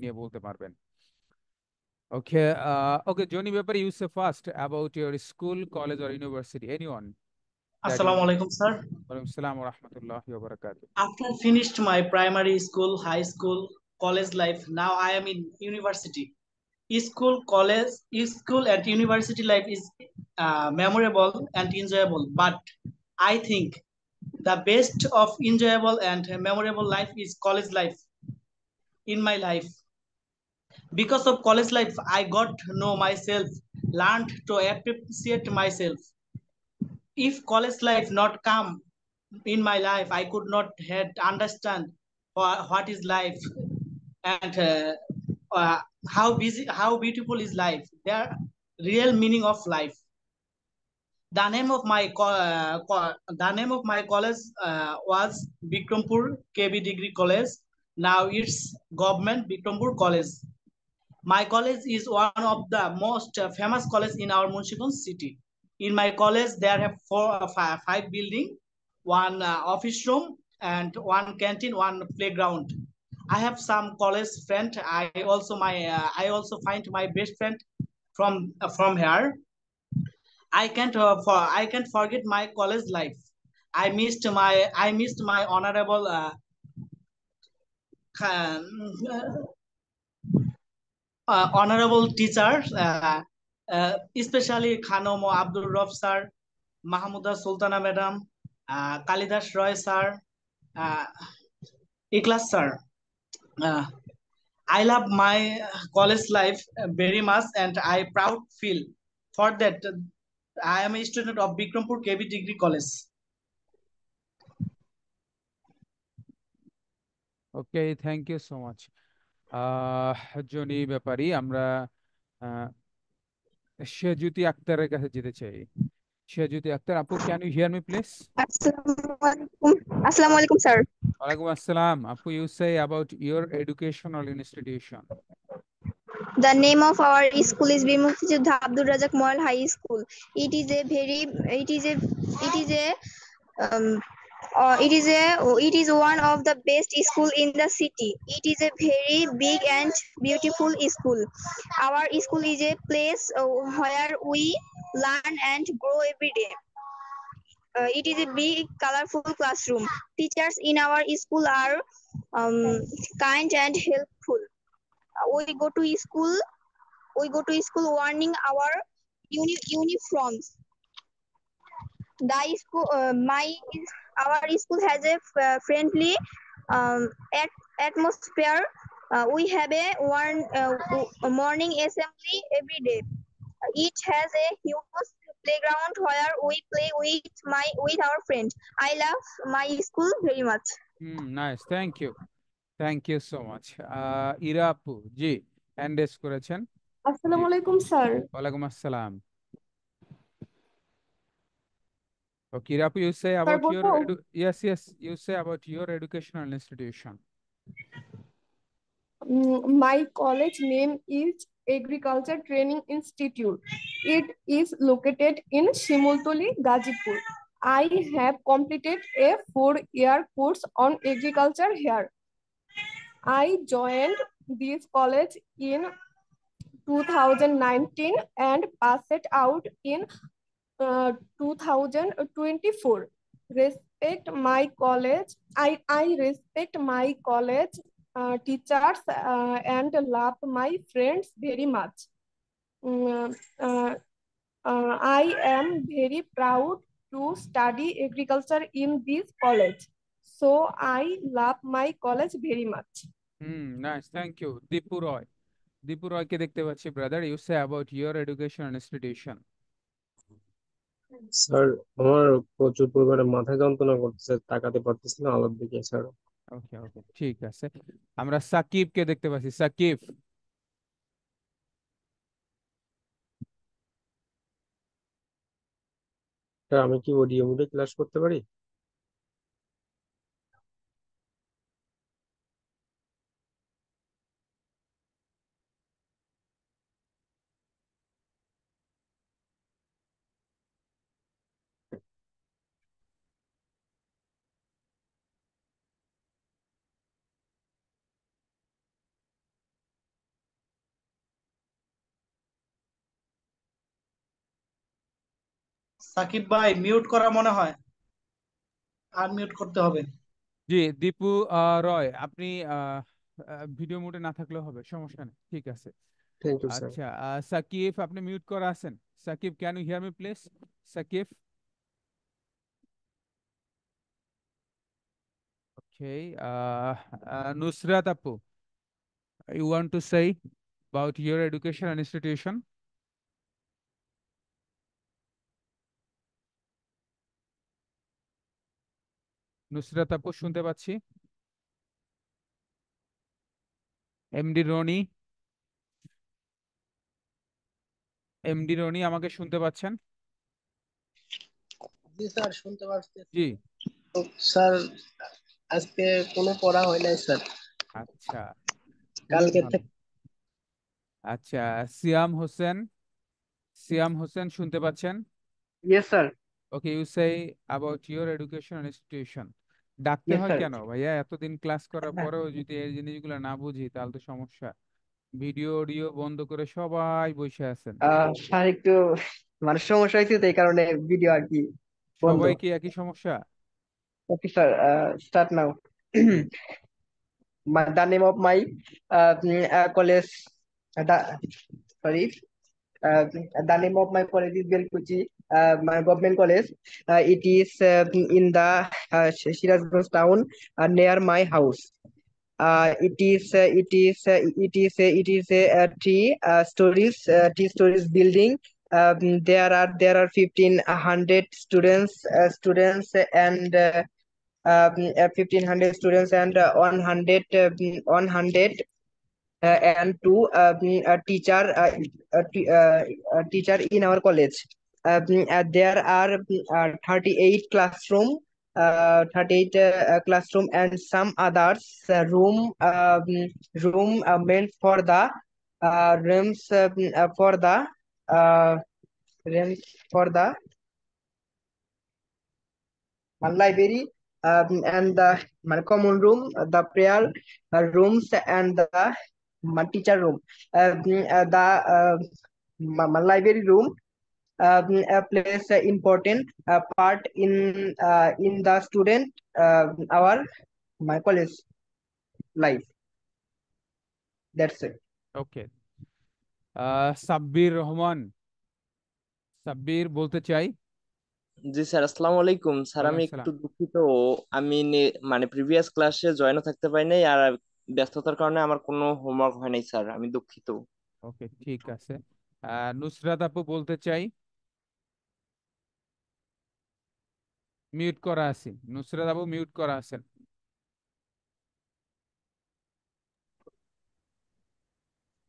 নিয়ে বলতে পারবেন। ওকে, ওকে জনি, ব্যাপারে you say first about your school, college or university, anyone that you. Assalamu alaikum, sir. ওয়ালাইকুম আসসালাম ওয়া রাহমাতুল্লাহি ওয়া বারাকাতুহু। After finished my primary school, high school, college life, now I am in university. School and university life is memorable and enjoyable. But I think the best of enjoyable and memorable life is college life in my life. Because of college life, I got to know myself, learned to appreciate myself. If college life not come in my life, I could not had understand what is life and how beautiful is life. The real meaning of life. The name of my college was Bikrampur KB Degree College. Now it's government Bikrampur College. My college is one of the most famous college in our Munshiganj city. In my college, there have five building, one office room, and one canteen, one playground. I have some college friend. I also find my best friend from here. I can't forget my college life. I missed my honorable honorable teachers, especially Khanomo Abdul Rauf sir, Mahmuda Sultana madam, Kalidas Roy sir, uh, Iklas sir. Uh, I love my college life very much, and I proud feel for that. I am a student of Bikrampur KB Degree College. Okay, thank you so much. Jony Bepari, আমরা আহ, শেজুতি আক্তারের কাছে যেতে চাই। শেজুতি আক্তার আপু, can you hear me please? Assalamualaikum. Assalamualaikum, sir. ওয়ালাইকুম আসসালাম আপু, you say about your educational institution. The name of our school is Bir Muftijud Abdul Razak Moral High School. It is a very, it is a, it is one of the best school in the city. It is a very big and beautiful school. Our school is a place where we learn and grow every day. It is a big, colorful classroom. Teachers in our school are kind and helpful. We go to school. We go to school wearing our uniforms. The school, our school has a friendly um, atmosphere. We have a morning assembly every day. It has a huge playground where we play with our friends. I love my school very much. Nice, thank you so much. Ira আপু, জি, hand raise করেছেন। জি, আসসালামু আলাইকুম sir. ওয়ালাইকুম আসসালাম। Okay, Ira আপু, you say sir about your বলবো, yes yes, you say about your educational institution. my college name is Agriculture Training Institute. It is located in Shimultuli, Gazipur. I have completed a 4-year course on agriculture here. I joined this college in 2019 and passed out in 2024. Respect my college. I respect my college teachers and love my friends very much. Mm, uh, I am very proud to study agriculture in this college. So I love my college very much. Nice, thank you. Dipu Roy, Dipu রয়কে দেখতে পাচ্ছি। Brother, you say about your educational institution. Sir, আমার প্রচুর পরিমাণে মাথা যন্ত্রণা করতেছে, তাকাতে পারতেছি না আলোর দিকে স্যার। ওকে ওকে, ঠিক আছে। আমরা সাকিবকে দেখতে পাচ্ছি। সাকিব, স্যার, আমি কি অডিও মোডে ক্লাস করতে পারি? সাকিব ভাই মিউট করা মনে হয়, আনমিউট করতে হবে। জি দীপু রয়, আপনি ভিডিও মোডে না থাকলেও হবে, সমস্যা নেই, ঠিক আছে। Thank you sir. আচ্ছা, সাকিব আপনি মিউট করা আছেন। Sakib, can you hear me please? Sakib, okay. Nusrat আপু, you want to say about your education and institution? Nusrat আপু শুনতে পাচ্ছি। এমডি রনি, এমডি রনি আমাকে শুনতে পাচ্ছেন? জি স্যার, শুনতে পাচ্ছি। জি। তো স্যার, আজকে কোনো পড়া হয় নাই স্যার, আচ্ছা, খুবই কালকে ভালো। থেকে। আচ্ছা, সিয়াম হোসেন, সিয়াম হোসেন শুনতে পাচ্ছেন? Yes sir. Okay, you say about your education institution. ডাকতে ইয়েস হয় স্যার। কেন ভাইয়া? এতদিন ক্লাস করার পরেও যদি এই জিনিসগুলো না বুঝি তাহলে তো সমস্যা। ভিডিও অডিও বন্ধ করে সবাই বসে আছেন। স্যার একটু মানে সমস্যা হয়েছে, তো এই কারণে ভিডিও আর কি বন্ধ। সবাই কি একই সমস্যা? Okay sir, start now. The name of my college, sorry, the name of my college is Belkuchi, my government college. It is in the Shirazganj town, near my house. It is a three stories building. There are 1,500 students and 1,500 students and 102 teacher in our college. There are 38 classroom and some others room meant for the rooms for the uh, rooms for the library, and the common room, the prayer rooms, and the teacher room. The library room plays an important part in the student our my college life. That's it. ওকে। সাব্বির রহমান, সাব্বির বলতে চাই। জি sir, আসসালামু আলাইকুম sir. ওয়ালাইকুম আমি সালাম। একটু দুঃখিত, আমি মানে প্রিভিয়াস ক্লাসে জয়েনও থাকতে পারি নাই, আর ব্যস্ততার কারণে আমার কোনো হোমওয়ার্ক হয় নাই স্যার, আমি দুঃখিত। ওকে, ঠিক আছে। নুসরাত আপু বলতে চাই। মিউট করা আছি, নুসরাত আপু মিউট করা আছেন।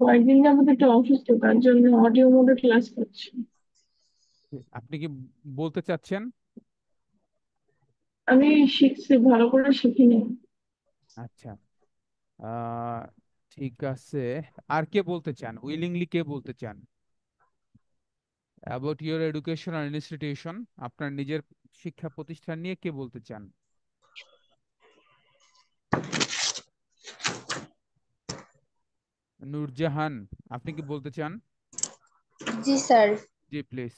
কয়েকদিন যাবত একটু অসুস্থ, তার জন্য অডিও মোডে ক্লাস করছি। আপনি কি বলতে চাচ্ছেন? আমি শিখছি, ভালো করে শিখিনি। আচ্ছা, আহ ঠিক আছে। আর কে বলতে চান? উইলিংলি কে বলতে চান? অ্যাবাউট ইউর এডুকেশন আর ইনস্টিটিউশন, আপনার নিজের শিক্ষা প্রতিষ্ঠান নিয়ে কে বলতে চান? নূরজাহান, আপনি কি বলতে চান? জি স্যার। জি please.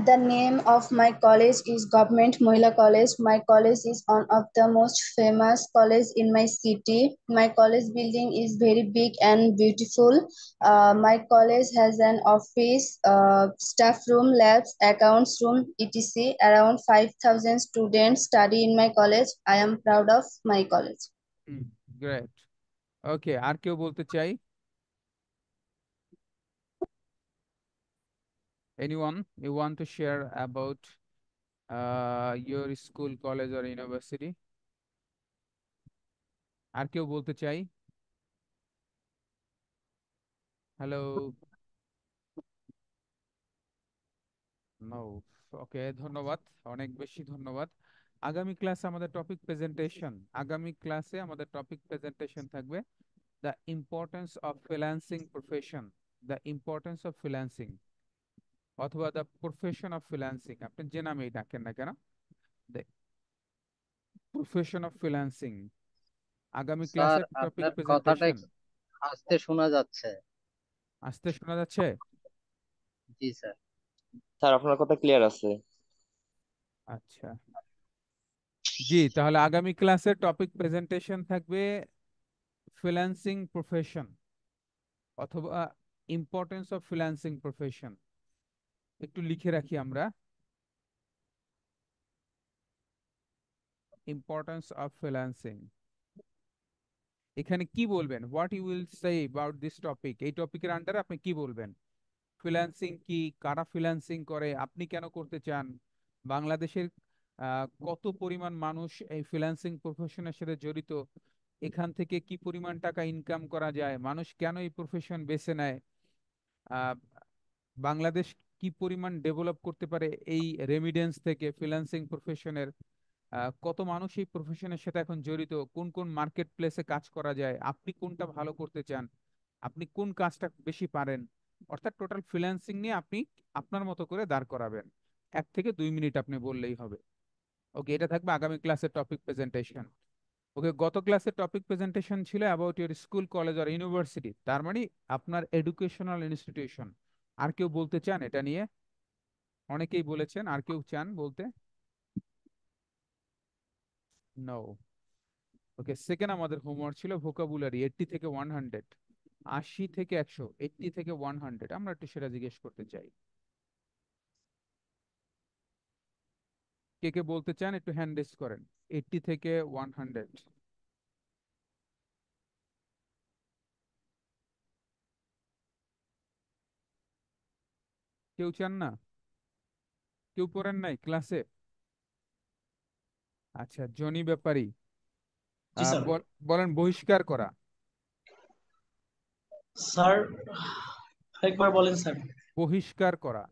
The name of my college is Government Mohila College. My college is one of the most famous college in my city. My college building is very big and beautiful. My college has an office, staff room, labs, accounts room, etc. Around 5,000 students study in my college. I am proud of my college. Great. Okay, আর কেউ বলতে চাই? Anyone you want to share about your school, college or university? আর কেউ বলতে চাই? Hello? No. ওকে, ধন্যবাদ, অনেক বেশি ধন্যবাদ। আগামী ক্লাসে আমাদের টপিক প্রেজেন্টেশন, আগামী ক্লাসে আমাদের টপিক প্রেজেন্টেশন থাকবে the importance of freelancing profession, the importance of freelancing অথবা দ্য প্রফেশন অফ ফ্রিল্যান্সিং, আপনি যে নামেই ডাকেন না কেন, দ্য প্রফেশন অফ ফ্রিল্যান্সিং। আগামী স্যার, ক্লাসের টপিক আপনার কথাটা প্রেজেন্টেশন। আস্তে শোনা যাচ্ছে। আসতে শোনা যাচ্ছে? জি স্যার। স্যার আপনার কথা ক্লিয়ার আছে। আচ্ছা, জি, তাহলে আগামী ক্লাসের টপিক প্রেজেন্টেশন থাকবে ফ্রিল্যান্সিং প্রফেশন অথবা ইম্পর্টেন্স অফ ফ্রিল্যান্সিং প্রফেশন। একটু লিখে রাখি আমরা, ইম্পর্টেন্স অফ ফ্রিল্যান্সিং। এখানে কি বলবেন, what you will say about this topic, এই টপিকের আন্ডারে আপনি কি বলবেন? ফ্রিল্যান্সিং কি, কারা ফ্রিল্যান্সিং করে, আপনি কেন করতে চান, বাংলাদেশের কত পরিমাণ মানুষ এই ফ্রিল্যান্সিং প্রফেশনের সাথে জড়িত, এখান থেকে কি পরিমাণ টাকা ইনকাম করা যায়, মানুষ কেন এই প্রফেশন বেছে নেয়, আহ, বাংলাদেশ কি পরিমাণ ডেভেলপ করতে পারে এই রেমিডেন্স থেকে, ফ্রিল্যান্সিং প্রফেশনের কত মানুষ এই প্রফেশনের সাথে এখন জড়িত, কোন কোন মার্কেট প্লেসে কাজ করা যায়, আপনি কোনটা ভালো করতে চান, আপনি কোন কাজটা বেশি পারেন, অর্থাৎ টোটাল ফ্রিল্যান্সিং নিয়ে আপনি আপনার মতো করে দাঁড় করাবেন। 1 থেকে 2 মিনিট আপনি বললেই হবে। ওকে, এটা থাকবে আগামী ক্লাসের টপিক প্রেজেন্টেশন। ওকে, গত ক্লাসের টপিক প্রেজেন্টেশন ছিল অ্যাবাউট ইউর স্কুল, কলেজ আর ইউনিভার্সিটি, তার মানে আপনার এডুকেশনাল ইনস্টিটিউশন। আর কেউ বলতে চান এটা নিয়ে? অনেকেই বলেছেন, আর কেউ চান বলতে? নো। ওকে, সেকেন্ড আমাদের হোমওয়ার্ক ছিল ভোকাবুলারি 80 থেকে 100, 80 থেকে 100, 80 থেকে 100, আমরা একটু সেটা জিজ্ঞেস করতে চাই। কে কে বলতে চান একটু হ্যান্ড রেজ করেন। 80 থেকে 100, কেউ চান না? কেউ পড়েন নাই ক্লাসে? আচ্ছা, জনি ব্যাপারী, জি স্যার। বলেন বহিষ্কার করা। স্যার আরেকবার বলেন স্যার। বহিষ্কার করা,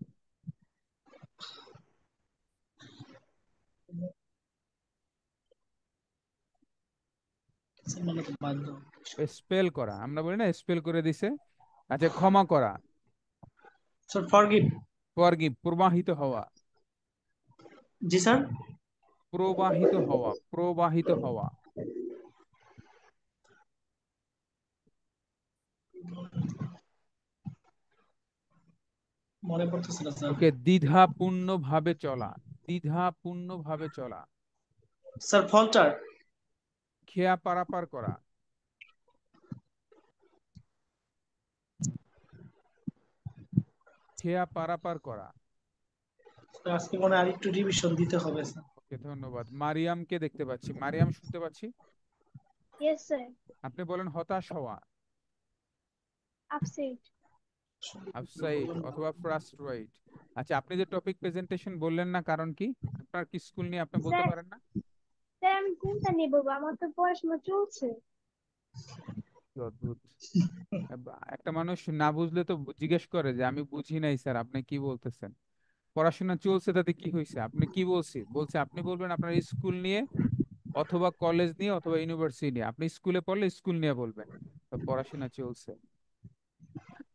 স্যার মানে তো বাধ্য। স্পেল করা, আমরা বলি না স্পেল করে দিছে। আচ্ছা, ক্ষমা করা, স্যার ফরগিভ। ফরগিভ, প্রবাহিত হওয়া, জি স্যার। প্রবাহিত হওয়া, প্রবাহিত হওয়া। মনে পড়তেছে না স্যার। ওকে, দ্বিধাপূর্ণ ভাবে চলা, দ্বিধাপূর্ণ ভাবে চলা। Sir filter. খেয়া পারাপার করা, খেয়া পারাপার করা। আজকে মনে হয় আরেকটু রিভিশন দিতে হবে স্যার। ওকে, ধন্যবাদ। মারিয়ামকে দেখতে পাচ্ছি, মারিয়াম শুনতে পাচ্ছি। Yes, sir. আপনি বলেন হতাশ হওয়া, Upset. আপসাইট অথবা ফ্রাস্ট্রেট। আচ্ছা, আপনি যে টপিক প্রেজেন্টেশন বললেন না, কারণ কি? আপনার কি স্কুল নিয়ে আপনি বলতে স্যার, পারেন না? স্যার আমি কোনটা নেব? আমার তো পড়াশোনা চলছে। কি অদ্ভুত! একটা মানুষ না বুঝলে তো জিজ্ঞেস করে যে আমি বুঝি নাই স্যার, আপনি কি বলতেছেন। পড়াশোনা চলছে, তাতে কি হয়েছে? আপনি কি বলছে আপনি বলবেন আপনার স্কুল নিয়ে অথবা কলেজ নিয়ে অথবা ইউনিভার্সিটি নিয়ে। আপনি স্কুলে পড়লে স্কুল নিয়ে বলবেন, তো পড়াশোনা চলছে।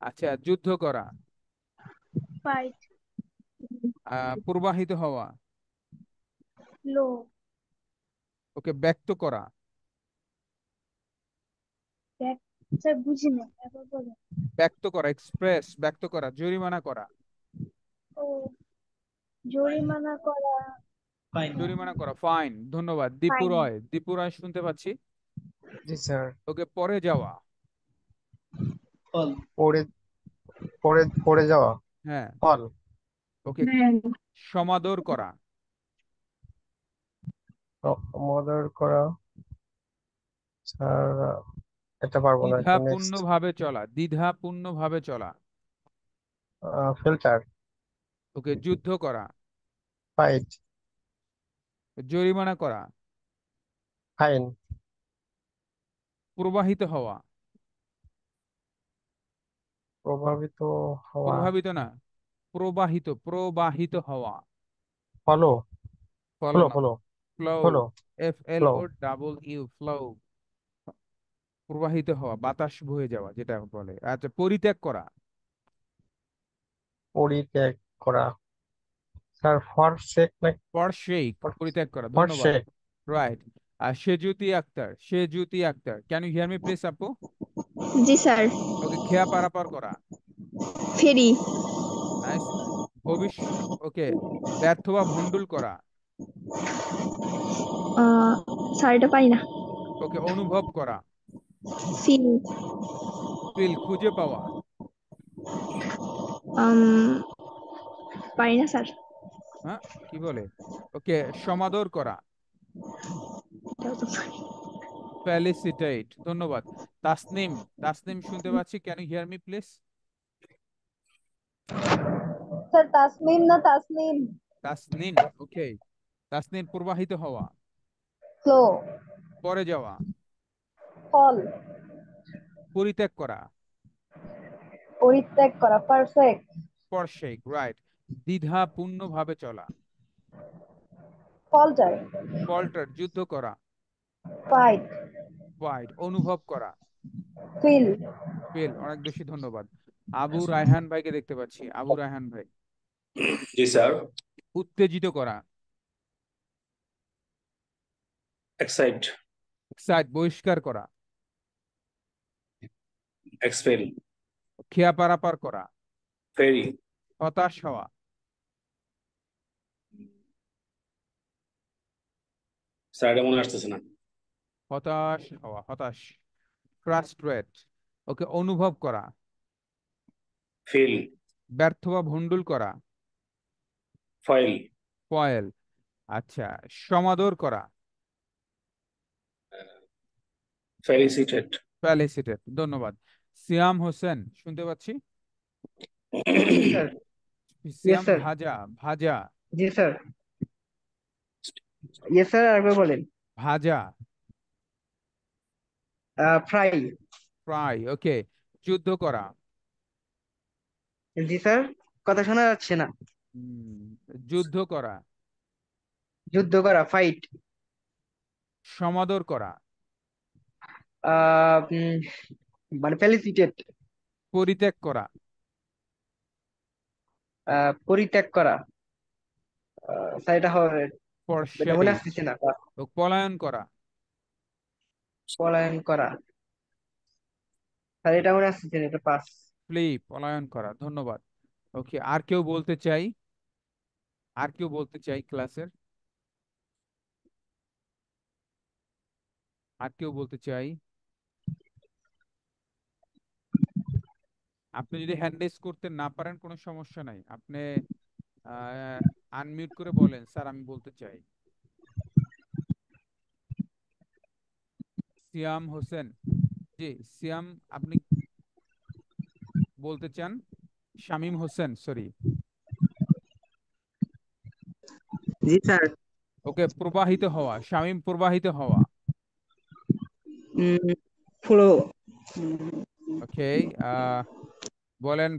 আচ্ছা, যুদ্ধ করা, Fight. প্রবাহিত হওয়া, Low. ওকে, ব্যক্ত করা, Back. স্যার বুঝি না, একবার বলেন। ব্যক্ত করা, এক্সপ্রেস, ব্যক্ত করা, জরিমানা করা, ও, জরিমানা করা। ফাইন। জরিমানা করা, ফাইন। ধন্যবাদ। দীপু ফাইন। রয়, দীপু রয় শুনতে পাচ্ছি। জি স্যার। ওকে, পরে যাওয়া, ফল। পড়ে পড়ে পড়ে যাওয়া, হ্যাঁ। ফল। ওকে, সমাদর করা, মর্ডার করা, স্যার এটা পারবো না, একটু দ্বিধাপূর্ণ নেক্সট। ভাবে চলা, দ্বিধাপূর্ণ ভাবে চলা। ফিল্টার, ওকে, যুদ্ধ করা, ফাইট, জরিমানা করা, ফাইন, প্রবাহিত হওয়া, প্রভাবিত হওয়া, প্রভাবিত না, প্রবাহিত, প্রবাহিত হওয়া। ফলো, ফলো ফলো না, follow flow, follow flow, FLOW, flow. প্রবাহিত হওয়া, বাতাস বয়ে যাওয়া যেটা বলে। আচ্ছা, পরিত্যাগ করা, পরিত্যাগ করা, স্যার ফরসেক না, ফরশেক, পরিত্যাগ করা। ধন্যবাদ। ফরসেক। রাইট। আর Sejuti Akter, Sejuti Akter, can you hear me please আপু? জি স্যার। ওকে, খেয়া পারাপার করা, ফেরি। নাইস। ওকে, ব্যর্থ বা ভন্ডুল করা। স্যার এটা পাই না। ওকে, অনুভব করা। ফিল। ফিল, খুঁজে পাওয়া। পারি না স্যার। হ্যাঁ, কি বলে? ওকে, সমাদর করা। এটাও তো পারি। ফেলিসিটেট, ধন্যবাদ। তাসনিম, তাসনিম শুনতে পাচ্ছি, can you hear me please? Sir Tasmim না তাসনিম। তাসনিম, ওকে। তাসনিম, প্রবাহিত হওয়া। ফ্লো। পরে যাওয়া। ফল। পরিত্যাগ করা। পরিত্যাগ করা। পারফেক্ট। পরশেক, রাইট। দ্বিধাপূর্ণ ভাবে চলা। ফল্টার। ফল্টার, যুদ্ধ করা। ফাইট। ফাইট, অনুভব করা। ফিল। ফেল, অনেক বেশি ধন্যবাদ। আবু রায়হান ভাইকে দেখতে পাচ্ছি, আবু রায়হান ভাই। জি স্যার। উত্তেজিত করা। এক্সাইট। এক্সাইট, বহিষ্কার করা। এক্সপেল। খেয়া পারাপার করা। ফেরি। হতাশ হওয়া। স্যার এটা মনে আসতেছে না। হতাশ হওয়া, হতাশ। ফ্রাস্ট্রেট, ওকে, অনুভব করা। ফিল। ব্যর্থ বা ভন্ডুল করা। ফয়েল। ফয়েল, আচ্ছা। সমাদর করা। ফেলিসিটেট। ফেলিসিটেট, ধন্যবাদ। সিয়াম হোসেন শুনতে পাচ্ছি। জি স্যার। ইয়েস সিয়াম, স্যার। ভাজা, ভাজা। জি স্যার। ইয়েস স্যার, আরেকবার বলেন। ভাজা। ফ্রাই। ফ্রাই, ওকে। যুদ্ধ করা। জি স্যার, কথা শোনা যাচ্ছে না। উম, যুদ্ধ করা। যুদ্ধ করা। ফাইট। সমাদর করা। মানে ফেলিসিটেট। পরিত্যাগ করা। পরিত্যাগ করা। স্যার এটা হবে, এটা মনে ফরসেক, আসতেছে না। পলায়ন করা। পলায়ন করা। স্যার এটা মনে আসতেছে না, এটা পাস। ফ্লি, পলায়ন করা, ধন্যবাদ। ওকে, আর কেউ বলতে চাই? আর কেউ বলতে চাই ক্লাসের? আর কেউ বলতে চাই? আপনি যদি হ্যান্ড রেজ করতে না পারেন কোনো সমস্যা নাই, আপনি আনমিউট করে বলেন, স্যার আমি বলতে চাই। সিয়াম হোসেন, জি সিয়াম, আপনি বলতে চান? শামীম হোসেন, সরি। জি স্যার। ওকে, প্রবাহিত হওয়া, শামীম, প্রবাহিত হওয়া। ফ্লো। ওকে, বলেন,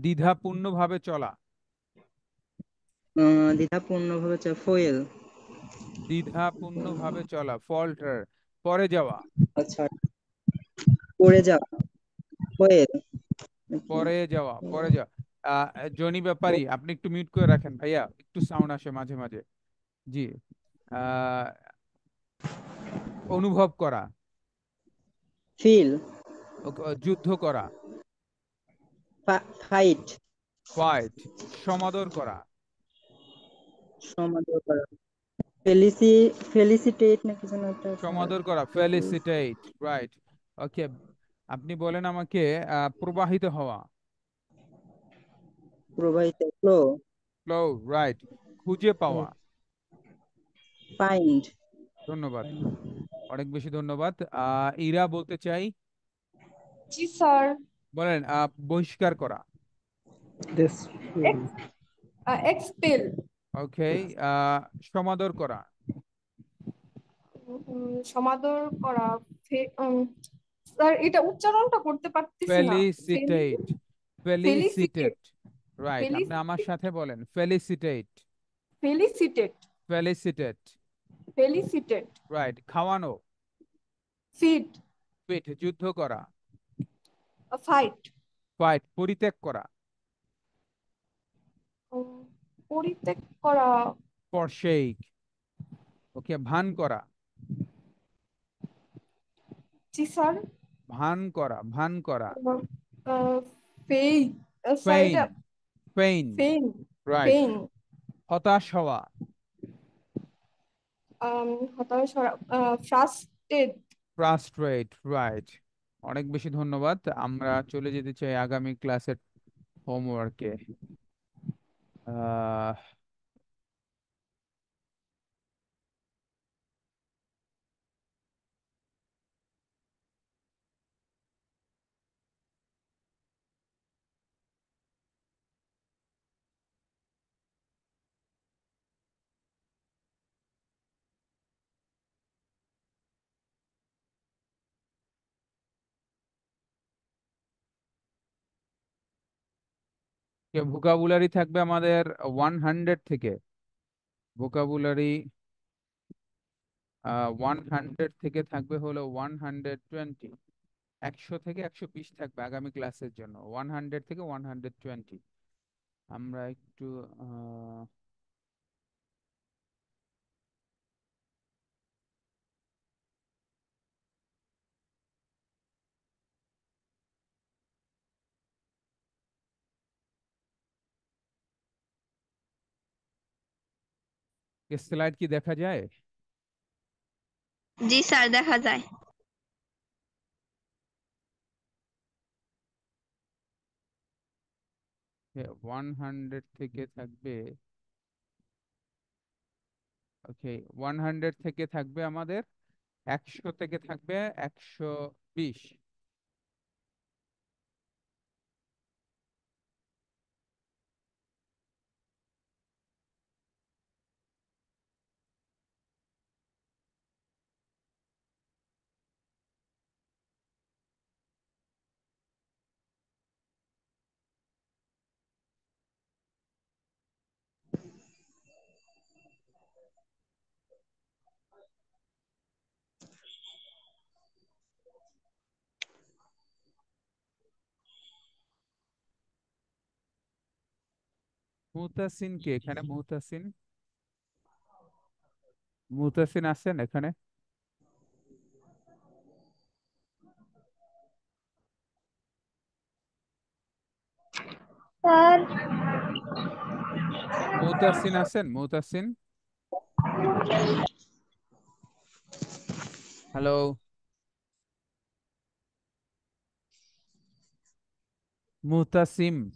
দ্বিধাপূর্ণ ভাবে চলা। দ্বিধাপূর্ণ ভাবে ফয়েল। দ্বিধাপূর্ণ ভাবে চলা, ফল্টার, পরে যাওয়া। আচ্ছা, পড়ে যাওয়া। ফয়েল। পরে যাওয়া, পরে যাওয়া। জনি ব্যাপারী, আপনি একটু মিউট করে রাখেন ভাইয়া, একটু সাউন্ড আসে মাঝে মাঝে। জি। আহ, অনুভব করা। ফিল। যুদ্ধ করা। ফাইট। ফাইট, সমাদর করা। সমাদর করা। ফেলিসিটেট না কিছু না একটা স্যার। সমাদর করা, ফেলিসিটেট, রাইট। ওকে, আপনি বলেন আমাকে, প্রবাহিত হওয়া। প্রবাহিত। ফ্লো। Flow, right. খুঁজে পাওয়া। ফাইন্ড। ধন্যবাদ, অনেক বেশি ধন্যবাদ। ইরা বলতে চাই। জি স্যার। বলেন, বহিষ্কার করা। এক্সপেল। ওকে, সমাদর করা। সমাদর করা। স্যার এটা উচ্চারণটা করতে পারতেছি না। Felicitate, felicitate. Felicitate, right. আপনি আমার সাথে বলেন, felicitate. Felicitate. Felicitate, felicitate. Right. খাওয়ানো। ফিট। পিঠ, যুদ্ধ করা। ফাইট। ফাইট, পরিত্যাগ করা। পরিত্যাগ করা। ফরশেক, ওকে, ভান করা। জি স্যার। ভান করা, ভান করা। ফেই। স্যার ফেইন, এটা ফেইন, ফেইন। রাইট। pain, হতাশ হওয়া, হতাশ হওয়া, frustrated. Frustrate, right. অনেক বেশি ধন্যবাদ। আমরা চলে যেতে চাই আগামী ক্লাসের হোমওয়ার্কে। আহ ভোকাবুলারি থাকবে আমাদের 100 থেকে। ভোকাবুলারি 100 থেকে থাকবে হলো 120। 100 থেকে 120 থাকবে আগামী ক্লাসের জন্য, 100 থেকে 120। আমরা একটু স্লাইড কি দেখা যায়? জি স্যার, দেখা যায়। 100 থেকে থাকবে, ওকে, 100 থেকে থাকবে আমাদের 100 থেকে থাকবে 120। মুহতাসিন কে এখানে? মুহতাসিন, মুহতাসিন আছেন এখানে? স্যার, মুহতাসিন আছেন? মুহতাসিন, হ্যালো। মুহতাসিম,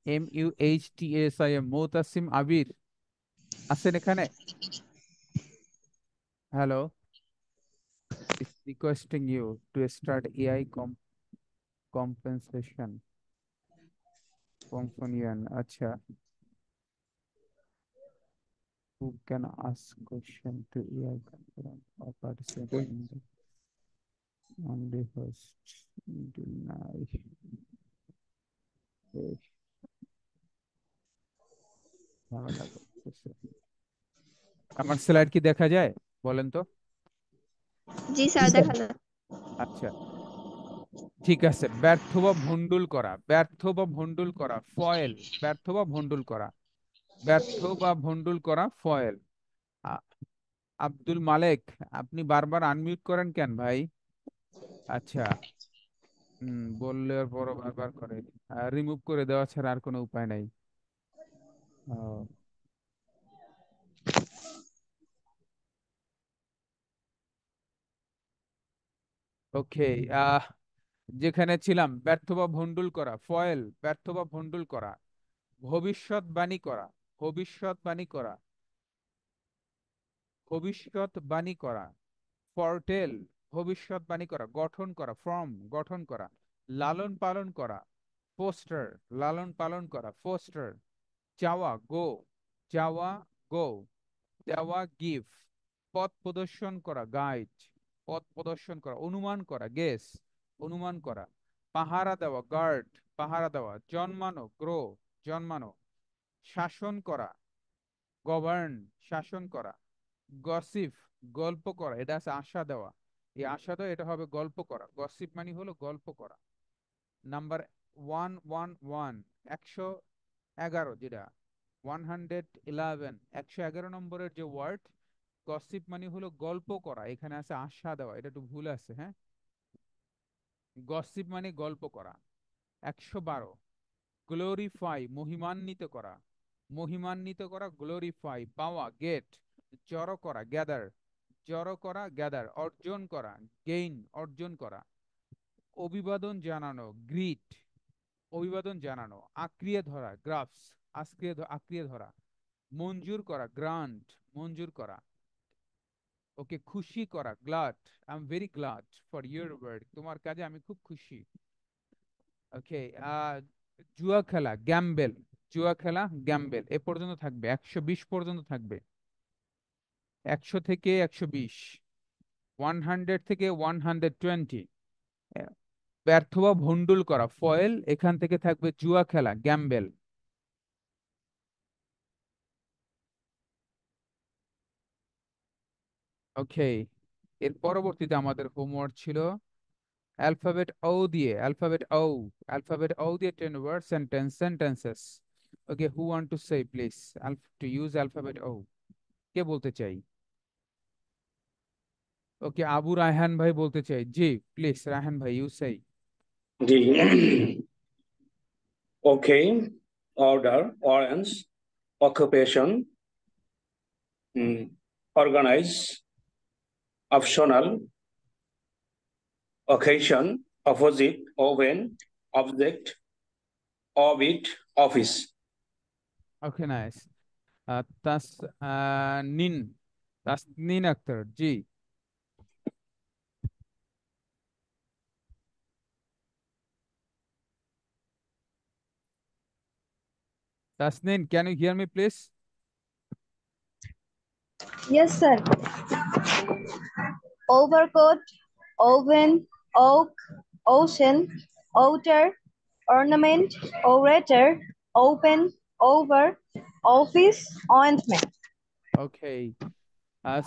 MUHTASIM, মুহতাসিম আবির আছেন এখানে? Hello. Requesting you to start AI compensation companion। আচ্ছা, who can ask question to AI component or participate in the only host deny। ঝামেলা করতেছে। আমার স্লাইড কি দেখা যায় বলেন তো? জি স্যার, দেখা যায়। আচ্ছা, ঠিক আছে। ব্যর্থ বা ভন্ডুল করা, ব্যর্থ বা ভন্ডুল করা, ফয়েল। ব্যর্থ বা ভন্ডুল করা, ব্যর্থ বা ভন্ডুল করা, ফয়েল। আ- আব্দুল মালেক, আপনি বারবার আনমিউট করেন কেন ভাই? আচ্ছা, বললে বড় বারবার করে, রিমুভ করে দেওয়া ছাড়া আর কোনো উপায় নাই। ওকে, যেখানে ছিলাম, ব্যর্থ বা ভন্ডুল করা, ফয়েল, ব্যর্থ বা ভন্ডুল করা। ভবিষ্যৎবাণী করা, ভবিষ্যৎবাণী করা, ভবিষ্যৎবাণী করা। ফরটেল, ভবিষ্যৎবাণী করা। গঠন করা, ফর্ম, গঠন করা। লালন পালন করা, ফোস্টার, লালন পালন করা, ফোস্টার। চাওয়া, গো, চাওয়া, গো। দেওয়া, গিভ। পথ প্রদর্শন করা, গাইড, পথ প্রদর্শন করা। অনুমান করা, গেস, অনুমান করা। পাহারা দেওয়া, গার্ড, পাহারা দেওয়া। জন্মানো, গ্রো, জন্মানো। শাসন করা, গভর্ন, শাসন করা। গসিপ, গল্প করা, এটা আছে আশা দেওয়া। এই আশা দেওয়া, এটা হবে গল্প করা। গসিপ মানে হলো গল্প করা। নাম্বার 111, 111, যেটা 111, 111 নম্বরের যে ওয়ার্ড, গসিপ মানে হলো গল্প করা, এখানে আছে আশা দেওয়া, এটা একটু ভুল আছে, হ্যাঁ। গসিপ মানে গল্প করা। 112, গ্লোরিফাই, মহিমান্বিত করা। মহিমান্বিত করা, গ্লোরিফাই, পাওয়া, গেট, জড়ো করা, গ্যাদার, জড়ো করা, গ্যাদার, অর্জন করা, গেইন, অর্জন করা, অভিবাদন জানানো, গ্রিট, অভিবাদন জানানো, আঁকড়িয়ে ধরা, গ্রাফস, আঁকড়িয়ে ধরা, মঞ্জুর করা, গ্রান্ট, মঞ্জুর করা, ওকে, খুশি করা, glad, I am very glad for your work, তোমার কাজে আমি খুব খুশি। ওকে, জুয়া খেলা, গ্যাম্বেল, জুয়া খেলা, গ্যাম্বেল, এ পর্যন্ত থাকবে, 120 পর্যন্ত থাকবে, 100 থেকে 120, 100 থেকে 120। ব্যর্থ বা ভন্ডুল করা, ফয়েল, এখান থেকে থাকবে জুয়া খেলা, গ্যাম্বেল। ওকে, এর পরবর্তীতে আমাদের হোমওয়ার্ক ছিল অ্যালফাবেট ও দিয়ে, অ্যালফাবেট ও দিয়ে 10 word sentences. Okay, who want to say please to use alphabet O, কে বলতে চাই? ওকে, আবু রায়হান ভাই বলতে চাই, জি প্লিজ রায়হান ভাই you say. D. Okay. Order, orange, occupation, organize, optional, occasion, opposite, oven, object, orbit, office. Okay, nice. তাস নিন তাসনিন আক্তার, জি। Tasnin, can you hear me, please? Yes, sir. Overcoat, oven, oak, ocean, outer, ornament, orator, open, over, office, ointment. Okay.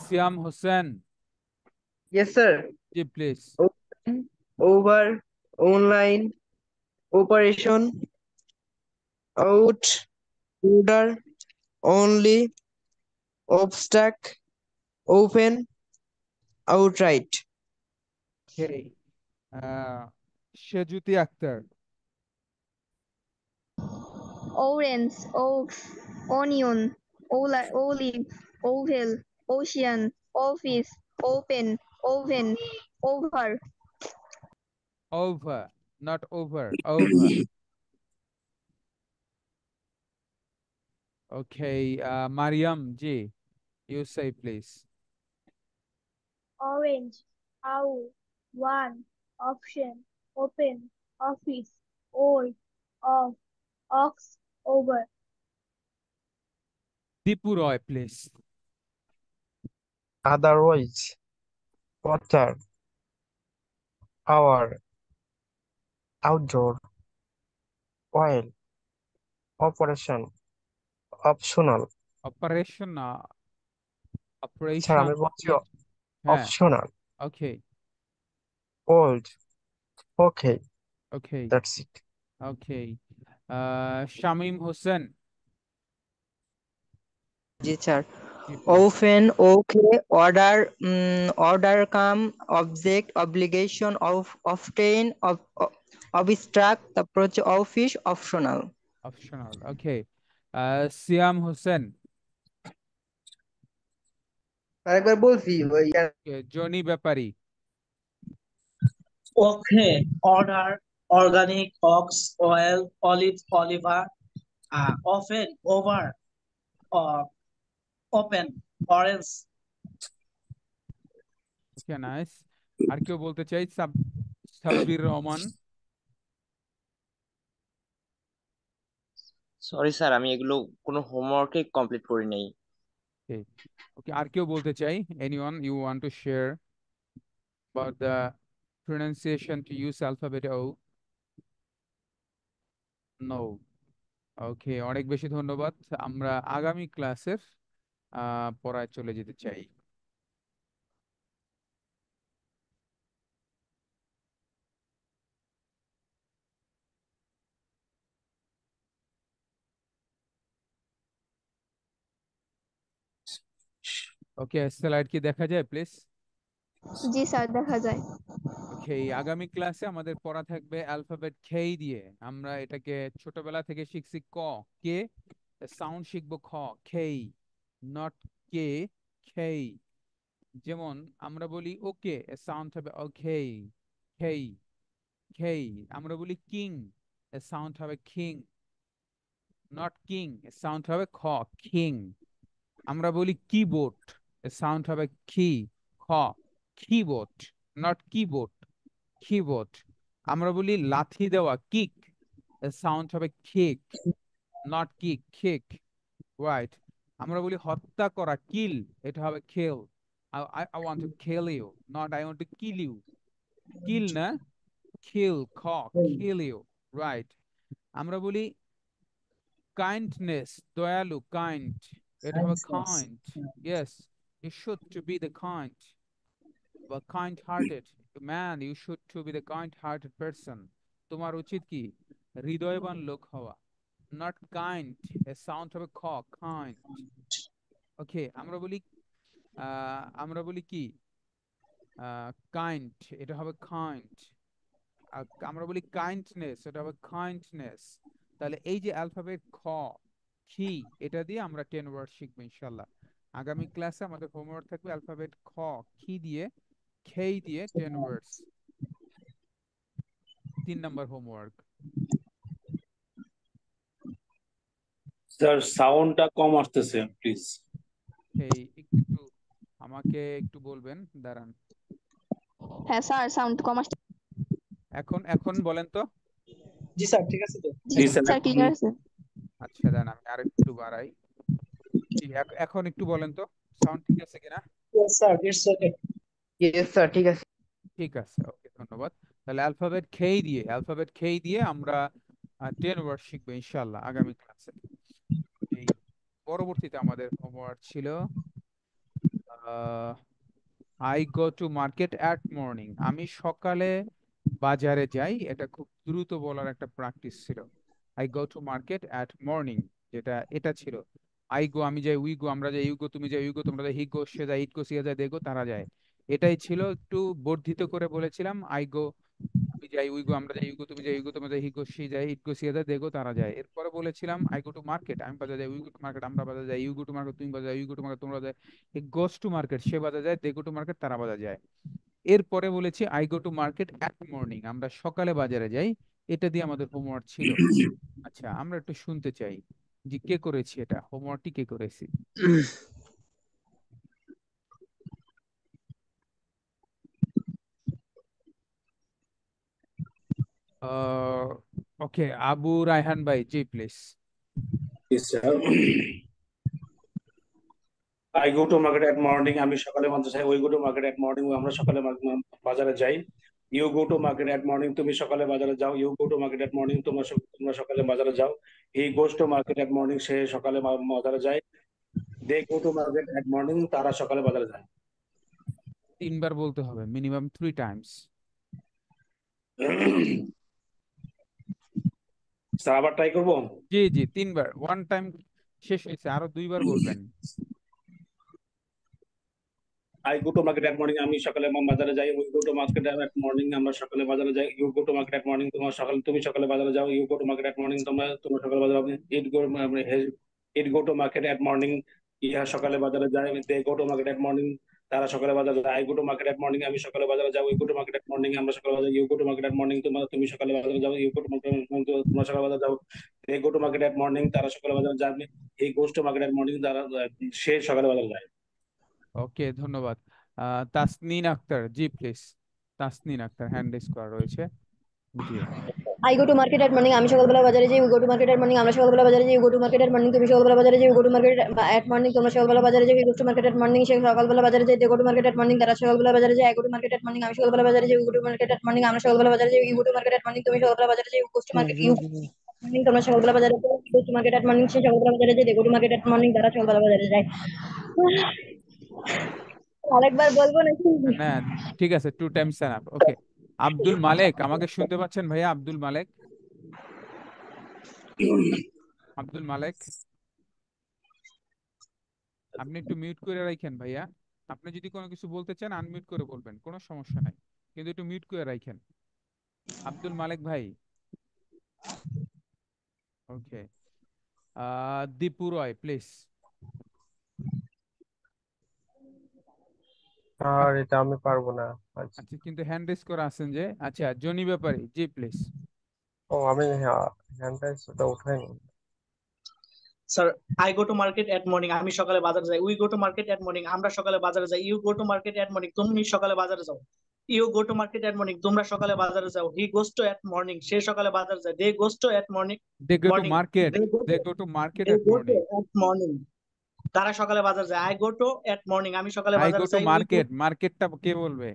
Siam Hussain, Yes, sir. ji, please. Open, over, online, operation, out, order, only, obstacle, open, outright. Okay. Shajuti Akhtar, Orange, oaks, onion, olive, oval, ocean, office, open, oven, over. over, not over, over. Okay. Mariam, ji, you say, please. Orange, owl, one, option, open, office, old, off, ox, over. Deepu Roy, please. Otherwise, water, hour, outdoor, oil, operation, optional. Operation, sir আমি operation. বলছি হ্যাঁ, optional, okay, old, okay, okay, that's it. okay. Shamim Hussain, G sir. ji, please. Open, okay, order, order come, object, obligation, of, obtain, obstruct, তারপর হচ্ছে office, optional. Optional, okay. Siam Hussain, আরেকবার বলছি ওই okay. Joni Bapari, Okay, order, organic, ox, oil, olive, oliver, oven, over, open, orange. okay, nice. আর কেউ বলতে চাই? Sabbir Rahman, sorry sir, আমি এগুলো কোনো হোমওয়ার্কে কমপ্লিট করি নাই। okay, okay. আর কেউ বলতে চাই? Anyone you want to share about the pronunciation to use alphabet O? No. Okay, অনেক বেশি ধন্যবাদ। আমরা আগামী ক্লাসের পড়ায় চলে যেতে চাই। ওকে, স্লাইড কি দেখা যায় প্লিজ? জি স্যার, দেখা যায়। ওকে, আগামী ক্লাসে আমাদের পড়া থাকবে অ্যালফাবেট খেই দিয়ে। আমরা এটাকে ছোটবেলা থেকে শিখছি ক, কে, সাউন্ড শিখবো খ, খেই, নট কে, খেই। যেমন আমরা বলি ওকে, সাউন্ড হবে ওকে, খেই, খেই। আমরা বলি কিং, সাউন্ড হবে কিং, নট কিং, সাউন্ড হবে খ, কিং। আমরা বলি কিবোর্ড, সাউন্ড হবে কি, খ, কিবোর্ড, নট কিবোর্ড, কিবোর্ড। আমরা বলি লাথি দেওয়া, কিক, সাউন্ড হবে kick, not kick, kick, right. আমরা বলি হত্যা করা, কিল, এটা হবে কিল। I want to kill you, not I want to kill you. কিল না, কিল, খ, kill you, রাইট। আমরা বলি কাইন্ডনেস, দয়ালু, কাইন্ড, এটা হবে kind, yes, you should to be the kind, বা kind hearted man, you should to be the kind hearted person. তোমার উচিত কি হৃদয়বান লোক হওয়া, নট কাইন্ড, এ সাউন্ড হবে খ, কাইন্ড। ওকে, আমরা বলি কি কাইন্ড, এটা হবে কাইন্ড। আমরা বলি কাইন্ডনেস, এটা হবে কাইন্ডনেস। তাহলে এই যে অ্যালফাবেট খ, খি, এটা দিয়ে আমরা 10 ওয়ার্ড শিখবো ইনশাল্লাহ। আগামী ক্লাসে আমাদের হোমওয়ার্ক থাকবে অ্যালফাবেট খ, খি দিয়ে, খেই দিয়ে 10 ওয়ার্ডস, 3 নাম্বার হোমওয়ার্ক। স্যার সাউন্ডটা কম আসতেছে প্লিজ। এই একটু আমাকে একটু বলবেন, দাঁড়ান। হ্যাঁ স্যার, সাউন্ড কম আসছে। এখন এখন বলেন তো। জি স্যার, ঠিক আছে তো? জি স্যার, স্যার ক্লিয়ার আছে। আচ্ছা দাঁড়ান, আমি আরেকটু বাড়াই। জি, এখন একটু বলেন তো সাউন্ড ঠিক আছে কিনা। Yes sir, it's okay. Yes sir, ঠিক আছে। ঠিক আছে, ওকে, ধন্যবাদ। তাহলে অ্যালফাবেট খেই দিয়ে আমরা 10 ওয়ার্ড শিখবো ইনশাল্লাহ আগামী ক্লাসে। এই পরবর্তীতে আমাদের হোমওয়ার্ক ছিল I go to market at morning, আমি সকালে বাজারে যাই। এটা খুব দ্রুত বলার একটা প্র্যাকটিস ছিল। I go to market at morning, যেটা এটা ছিল। আই গো আমি যাই, উই গো আমরা যাই, ইউ গো তুমি যাই, ইউ গো তোমরা যাই, হি গো সে যায়, ইট গো সে যায়, দে গো তারা যায়। এটাই ছিল, একটু বর্ধিত করে বলেছিলাম। আই গো আমি যাই, উই গো আমরা যাই, ইউ গো তুমি যাই, ইউ গো তোমরা যাই, হি গো সে যায়, ইট গো সে যায়, দে গো তারা যায়। এরপরে বলেছিলাম আই গো টু মার্কেট, আমি বাজারে যাই, উই গো টু মার্কেট আমরা বাজারে যাই, ইউ গো টু মার্কেট তুমি বাজারে যাও, ইউ গো টু মার্কেট তোমরা যায়, হি গোস টু মার্কেট সে বাজারে যায়, দে গো টু মার্কেট তারা বাজারে যায়। এরপরে বলেছি I go to market at morning, আমরা সকালে বাজারে যাই। এটা দিয়ে আমাদের হোমওয়ার্ক ছিল। আচ্ছা, আমরা একটু শুনতে চাই যে কে করেছি, এটা হোমওয়ার্কটি কে করেছি। ওকে, আবু রায়হান ভাই, জি প্লিজ। জি sir. I go to market at morning, আমি সকালে বাজারে যাই। We go to market at morning, আমরা সকালে বাজারে যাই। You go to market at morning, তুমি সকালে বাজারে যাও। You go to market at morning, তোমরা সকালে বাজারে যাও। He goes to market at morning, সে সকালে বাজারে যায়। They go to market at morning, তারা সকালে বাজারে যায়। 3 বার বলতে হবে, মিনিমাম 3 টাইমস। স্যার আবার ট্রাই করবো? জি জি, 3 বার, 1 টাইম শেষ হয়েছে, আরো 2 বার বলবেন। I go to market at morning, আমি সকালে বাজারে যাই। We go to market at morning, আমরা সকালে বাজারে যাই। You go to market at morning, তুমি সকালে বাজারে যাও। You go to market at morning, তোমরা সকালে বাজারে যাও। It go to market at morning, ইহা সকালে বাজারে যায়। They go to market at morning, তারা সকালে বাজারে যায়। I go to market at morning, আমি সকালে বাজারে যাও। We go to market at morning, আমরা সকালে বাজারে যাই। You go to market at morning, তুমি সকালে বাজারে যাও। ইউ গো টু মার্কেট, তোমরা সকালে বাজারে যাও। They go to market at morning, তারা সকালে বাজারে যায়। He goes to market at morning, সে সকালে বাজারে যায়। ওকে, ধন্যবাদ। তাসনিন আক্তার, জি please. Tasnin Akter hand raise করা রয়েছে, জি। I go to market at morning, আমি সকালবেলা বাজারে যাই। You go to market at morning, আমরা সকালবেলা বাজারে যাই। You go to market at morning, তুমি সকালবেলা বাজারে যাই। You go to market at morning, তোমরা সকালবেলা বাজারে যাও। You go to market at morning, সে সকালবেলা বাজারে যায়। They go to market at morning, তারা সকালবেলা বাজারে যায়। I go to market at morning, আমি সকালবেলা বাজারে যাই। You go to market at morning, আমরা সকালবেলা বাজারে যাই। You go to market at morning, তুমি সকালবেলা বাজারে যাই। You go to market morning, তোমরা সকালবেলা বাজারে যাও। You go to market at morning, সে সকালবেলা বাজারে যায়। They go to market at morning, তারা সকালবেলা বাজারে যায়। আরেকবার বলবো নাকি? না ঠিক আছে, 2 টাইমস এনাফ। ওকে, আব্দুল মালেক, আমাকে শুনতে পাচ্ছেন ভাইয়া? আব্দুল মালেক, আব্দুল মালেক, আপনি একটু মিউট করে রাখেন ভাইয়া। আপনি যদি কোনো কিছু বলতে চান আনমিউট করে বলবেন, কোনো সমস্যা নাই, কিন্তু একটু মিউট করে রাখেন। আব্দুল মালেক ভাই, ওকে। দীপু রয় প্লিজ। আর এটা আমি পারবো না আজ। আচ্ছা, কিন্তু হ্যান্ড রেজ করে আছেন যে। আচ্ছা, জনি ব্যাপারী জি প্লিজ। ও আমি হ্যান্ড রাইজ ওটা উঠাইনি। Sir, I go to market at morning, আমি সকালে বাজারে যাই। We go to market at morning, আমরা সকালে বাজারে যাই। You go to market at morning, তুমি সকালে বাজারে যাও। You go to market at morning, তোমরা সকালে বাজারে যাও। He goes to at morning, সে সকালে বাজারে যায়। They goes to at morning, they go to morning. Market, they go they to go to market they at go to morning. At morning, তারা সকালে বাজারে যায়। I go to at morning, আমি সকালে আই গো বাজারে two যাই। We go, market, মার্কেটটা কে বলবে?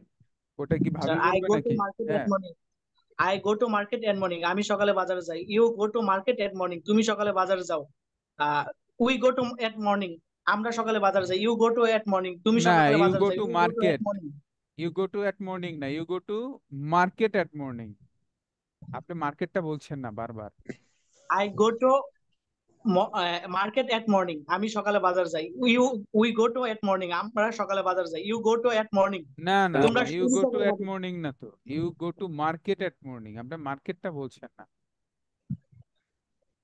ওটা কি স্যার, ভাবি আই বলবে গো টু নাকি? মার্কেট এট হ্যাঁ, morning, I go to market at morning, আমি সকালে বাজারে যাই। You go to market at morning, তুমি সকালে বাজারে যাও। We go to at morning, আমরা সকালে বাজারে যাই। You go to at morning, তুমি না, সকালে ইউ বাজারে গো যাই। To we go to at market, morning, you go to at morning না, you go to market at morning. আপনি মার্কেটটা বলছেন না বারবার। I go to market at morning, আমি সকালে বাজারে যাই। We go to at morning, আমরা সকালে বাজারে যাই। You go to at morning, না না, তোমরা ইউ তুমি গো টু সকালে এট বাজারে। মর্নিং না তো, you go to market at morning, আপনি মার্কেটটা বলছেন না।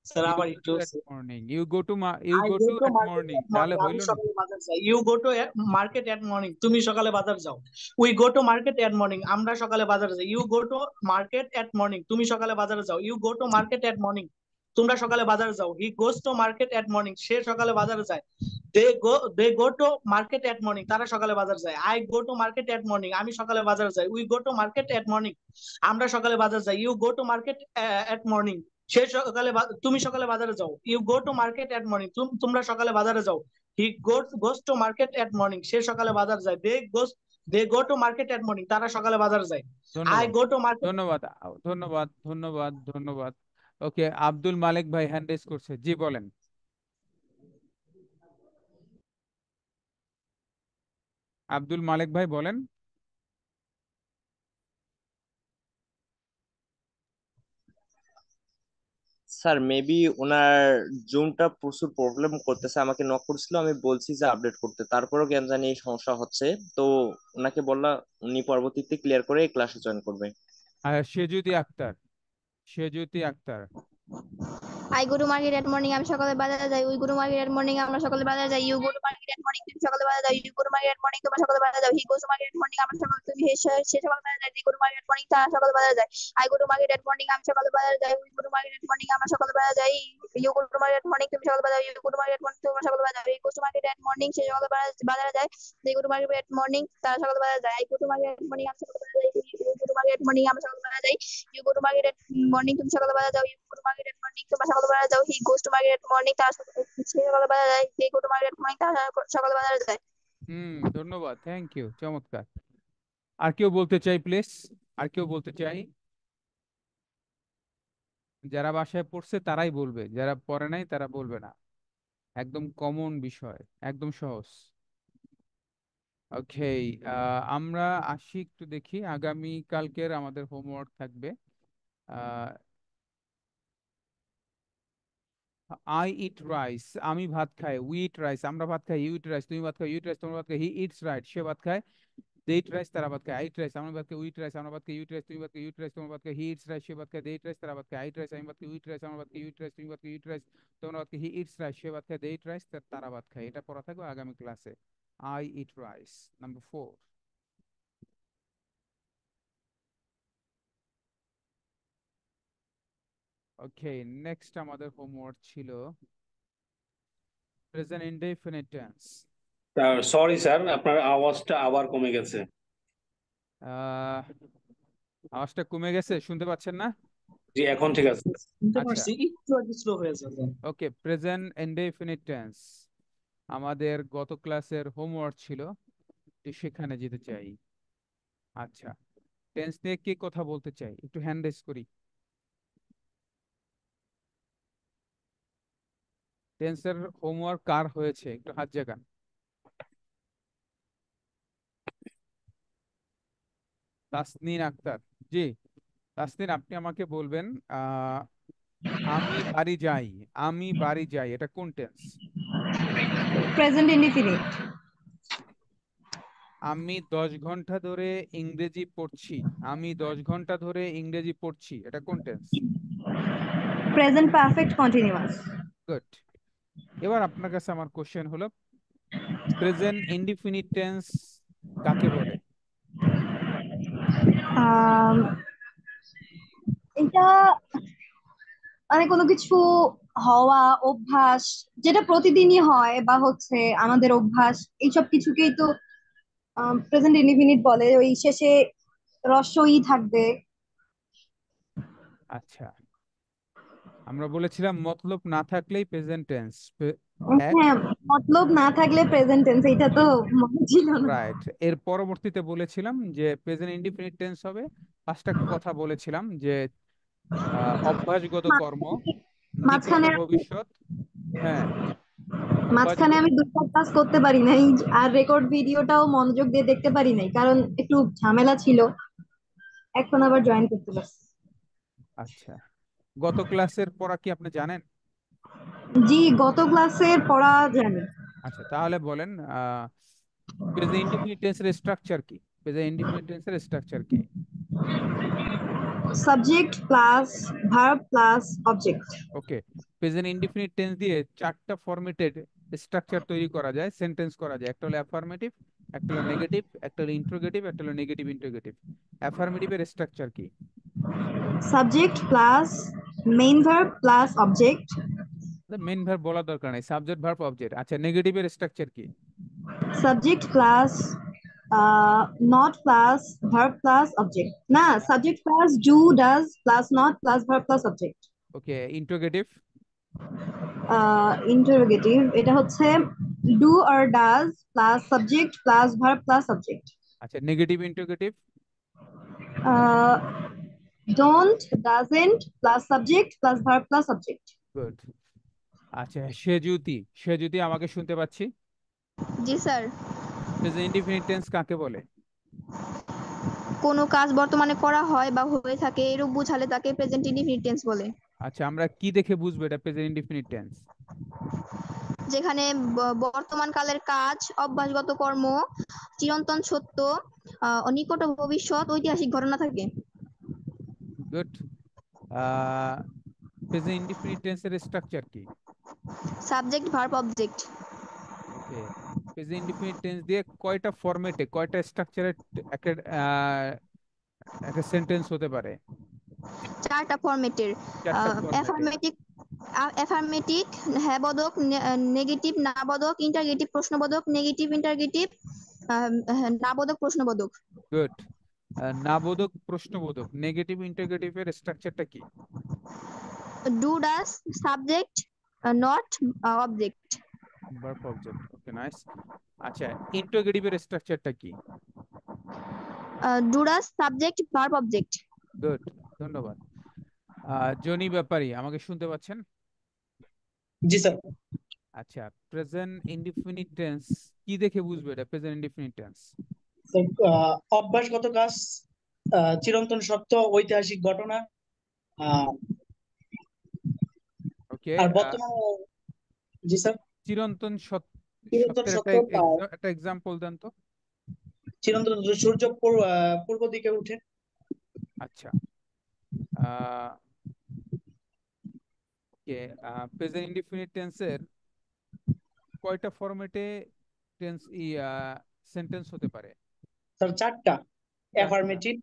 স্যার, ইউ আবার গো একটু, to at morning, you go to you I go go to to at market morning, at তাহলে মর্নিং, আমি হইলো না। সকালে বাজার যাই। You go to market at morning, তুমি সকালে বাজার যাও। We go to market at morning, আমরা সকালে বাজারে যাই। You go to market at morning, তুমি সকালে বাজারে যাও। You go to market at morning, তোমরা সকালে বাজারে যাও। He goes to market at morning, সে সকালে বাজারে যায়। They go to market at morning, তারা সকালে বাজারে যায়। I go to market at morning, আমি সকালে বাজারে যাই। We go to market at morning, আমরা সকালে বাজারে যাই। You go to market at morning, সে সকালে তুমি সকালে বাজারে যাও। You go to market at morning, তোমরা সকালে বাজারে যাও। He goes to market at morning, সে সকালে বাজারে যায়। They go to market at morning, তারা সকালে বাজারে যায়। আই ধন্যবাদ, গো টু মার্কেট। ধন্যবাদ, ধন্যবাদ, ধন্যবাদ, ধন্যবাদ। ওকে, আব্দুল মালিক ভাই হ্যান্ড রেজ করছে, জি বলেন। আব্দুল মালিক ভাই বলেন। স্যার মেবি ওনার জুমটা প্রচুর প্রবলেম করতেছে, আমাকে নক করছিল, আমি বলছি যে আপডেট করতে, তারপরও কেন জানি এই সমস্যা হচ্ছে। তো ওনাকে বললাম, উনি পরবর্তীতে ক্লিয়ার করে ক্লাসে জয়েন করবে। আর Sejuti Akter, Sejuti Akter. I go to market at morning, আমি সকালে বাজারে যাই। We go to market at morning, আমরা সকালে বাজারে যাই। You go to market at morning, তুমি সকালে বাজারে যাও। You go to market at morning, তোমরা সকালে বাজারে যাও। He goes to market at morning, আমরা সকালে সে সকালে বাজারে যায়। They go to market at morning, তারা সকালে বাজারে যায়। I go to market at morning, আমি সকালে বাজারে যাই। We go to market at morning, আমরা সকালে বাজারে যাই। You go to market at morning, তুমি সকালে বাজারে যাও। You go to market at morning, তোমরা সকালে বাজারে যাও। He goes to market at morning, সে সকালে বাজারে যায়। They go to market at morning, তারা সকালে বাজারে যায়। I go to market at morning, আমি সকালে বাজারে যাই। You go to market at morning, আমরা সকালে বাজারে যাই। You go to market at morning, তুমি সকালে বাজারে যাও। You go to market at morning, তোমরা সকালে বাজারে যাও। He goes to market at morning, তারা সে সকালে বাজারে যায়। They go to market at morning, তারা সকালে বাজারে যায়। ধন্যবাদ, থ্যাংক ইউ, চমৎকার। আর কেউ বলতে চাই প্লিজ? আর কেউ বলতে চাই? যারা বাসায় পড়ছে তারাই বলবে, যারা পড়ে নাই তারা বলবে না। একদম কমন বিষয়, একদম সহজ। ওকে, আমরা আসি একটু দেখি, আগামী কালকের আমাদের হোমওয়ার্ক থাকবে। আই ইট রাইস, আমি ভাত খাই। উই ইট রাইস, আমরা ভাত খাই। ইউ ইট রাইস, তুমি ভাত খাও। ইউ ইট রাইস, তোমরা ভাত খাই। হি ইটস রাইট, সে ভাত খায়। দে ইট রাইস, তারা ভাত খায়। আই ইট রাইস, আমরা ভাত খাই। উই ইট রাইস, আমরা ভাত খাই। ইউ ইট রাইস, তুমি ভাত খাই। ইউ ইট রাইস, তোমরা ভাত খাই। হি ইটস রাইস, সে ভাত খায়। দে ইট রাইস, তারা ভাত খায়। আই ইট রাইস, আমি ভাত খাই। উই ইট রাইস, আমরা ভাত খাই। ইউ ইট রাইস, তুমি ভাত খাই। ইউ ইট রাইস, তোমরা ভাত খাই। হি ইটস রাইস, সে ভাত খায়। দে ইট রাইস, তারা ভাত খায়। এটা পড়া থাকবে আগামী ক্লাসে। I eat rice, number 4। Okay, next আমাদের হোমওয়ার্ক ছিল present indefinite tense. Sorry sir, আপনার আওয়াজটা আবার কমে গেছে। আওয়াজটা কমে গেছে, শুনতে পাচ্ছেন না? জি, এখন ঠিক আছে। শুনতে আচ্ছা, পারছি, একটু আগে স্লো হয়েছে। ওকে, প্রেজেন্ট ইনডেফিনিট টেন্স আমাদের গত ক্লাসের হোমওয়ার্ক ছিল, তো সেখানে যেতে চাই। আচ্ছা, টেন্স নিয়ে কে কথা বলতে চাই? একটু হ্যান্ড রেজ করি। টেন্সের হোমওয়ার্ক কার হয়েছে একটু হাত জাগান। তাসনিন আক্তার, জি তাসনিন, আপনি আমাকে বলবেন আমি বাড়ি যাই। আমি বাড়ি যাই, এটা কোন টেন্স? Present indefinite. আমি 10 ঘন্টা ধরে ইংরেজি পড়ছি। আমি 10 ঘন্টা ধরে ইংরেজি পড়ছি, এটা কোন tense? Present perfect continuous. Good, এবার আপনার কাছে আমার কোশ্চেন হলো, প্রেজেন্ট ইনডিফিনিট টেন্স কাকে বলে? আম, এটা মানে কোনো কিছু হওয়া, অভ্যাস, যেটা প্রতিদিনই হয় বা হচ্ছে আমাদের অভ্যাস, এইসব কিছুকেই তো প্রেজেন্ট ইনডিফিনিট বলে। ওই শেষে রস্বই থাকবে। আচ্ছা, আমরা বলেছিলাম মতলব না থাকলেই প্রেজেন্ট টেন্স। এক, হ্যাঁ, মতলব না থাকলে প্রেজেন্ট টেন্স, এটা তো মনে ছিল না। রাইট। এর পরবর্তীতে বলেছিলাম যে প্রেজেন্ট ইনডিফিনিট টেন্স হবে, পাঁচটা কথা বলেছিলাম যে অভ্যাসগত কর্ম, নিকট মাঝখানে ভবিষ্যৎ, হ্যাঁ, মাঝখানে অভ্যাসগত, আমি দুটো ক্লাস করতে পারি নাই, আর রেকর্ড ভিডিওটাও মনোযোগ দিয়ে দেখতে পারি নাই, কারণ একটু ঝামেলা ছিল। এখন আবার জয়েন করতে পারছি। আচ্ছা, গত ক্লাসের পড়া কি আপনি জানেন? জি, গত ক্লাসের পড়া জানি। আচ্ছা, তাহলে বলেন প্রেজেন্ট ইনডিফিনিট টেন্সের স্ট্রাকচার কি? প্রেজেন্ট ইনডিফিনিট টেন্সের স্ট্রাকচার কি? Subject plus verb plus object. Okay, present indefinite tense দিয়ে চারটা ফরম্যাটেড স্ট্রাকচার তৈরি করা যায়, সেন্টেন্স করা যায়। একটা হলো অ্যাফার্মেটিভ, একটা হলো নেগেটিভ, একটা হলো ইন্ট্রোগেটিভ, একটা হলো নেগেটিভ ইন্ট্রোগেটিভ। অ্যাফার্মেটিভের স্ট্রাকচার কি? Subject plus main verb plus object. Main verb বলার দরকার নেই, সাবজেক্ট ভার্ব অবজেক্ট। আচ্ছা, নেগেটিভের স্ট্রাকচার কি? Subject plus not plus verb plus object. না, subject plus do does plus not plus verb plus object. Okay, interrogative? Interrogative, এটা হচ্ছে do or does plus subject plus verb plus subject. আচ্ছা, negative interrogative? Don't doesn't plus subject plus verb plus subject. Good. আচ্ছা, সে যদি আমাকে শুনতে পাচ্ছি। জি sir. Present indefinite tense কাকে বলে? কোনো কাজ বর্তমানে করা হয় বা হয়ে থাকে এরূপ বোঝালে তাকে প্রেজেন্ট ইনডিফিনিট টেন্স বলে। আচ্ছা, আমরা কি দেখে বুঝবো এটা প্রেজেন্ট ইনডিফিনিট টেন্স? যেখানে বর্তমান কালের কাজ, অভ্যাসগত কর্ম, চিরন্তন সত্য, নিকট ভবিষ্যৎ, ঐতিহাসিক ঘটনা থাকে। গুড। প্রেজেন্ট ইনডিফিনিট টেন্সের স্ট্রাকচার কি? Subject verb object. Okay, present indefinite tense দিয়ে কয়টা ফরম্যাটে, কয়টা স্ট্রাকচারে একটা একটা সেন্টেন্স হতে পারে? চারটা ফরম্যাটের। চারটা ফরম্যাটে। অ্যাফার্মেটিভ, অ্যাফার্মেটিভ, হ্যাঁ বোধক, নেগেটিভ না বোধক, ইন্টারগেটিভ প্রশ্নবোধক, নেগেটিভ ইন্টারগেটিভ, না বোধক প্রশ্নবোধক। গুড। নাবোধক প্রশ্নবোধক, নেগেটিভ ইন্টারগেটিভের স্ট্রাকচারটা কি? Do does subject not object. Verb object, okay, nice. আচ্ছা, ইন্টারগেটিভের স্ট্রাকচারটা কি? Do does subject verb object. Good, ধন্যবাদ। জনি ব্যাপারী, আমাকে শুনতে পাচ্ছেন? জি স্যার। আচ্ছা, প্রেজেন্ট ইনডিফিনিট টেন্স কি দেখে বুঝবে এটা প্রেজেন্ট ইনডিফিনিট টেন্স? অভ্যাসগত কাজ, চিরন্তন সত্য, ঐতিহাসিক ঘটনা, আহ, ওকে, আর বর্তমানে। জি স্যার। চিরন্তন চিরন্তন সত্যের একটা সত্য, একটা এক্সাম্পল দেন তো। চিরন্তন সূর্য পূর্ব দিকে উঠে। আচ্ছা, ওকে, প্রেজেন্ট ইনডিফিনিট টেন্সের কয়টা ফরম্যাটে টেন্স সেন্টেন্স হতে পারে? স্যার চারটা। চারটা। অ্যাফার্মেটিভ,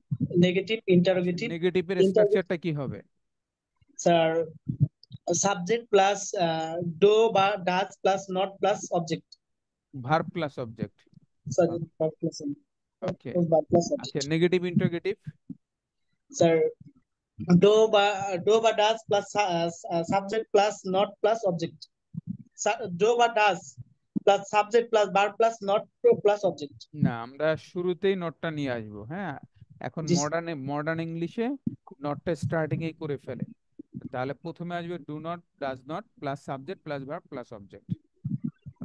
নেগেটিভ, আচ্ছা, ইন্টারোগেটিভ। নেগেটিভের স্ট্রাকচারটা কি হবে? স্যার সাবজেক্ট প্লাস ডো বা does plus not plus object. Verb plus object. Okay, আচ্ছা, নেগেটিভ ইন্টারগেটিভ? স্যার ডো বা does plus subject plus not plus object. Do বা does plus subject plus verb plus not plus object. না, আমরা শুরুতেই নটটা নিয়ে আসবো। হ্যাঁ, এখন মডার্ন ইংলিশে নটটা স্টার্টিং এ করে ফেলে। তাহলে প্রথমে আসবে do not, does not plus subject plus verb plus object.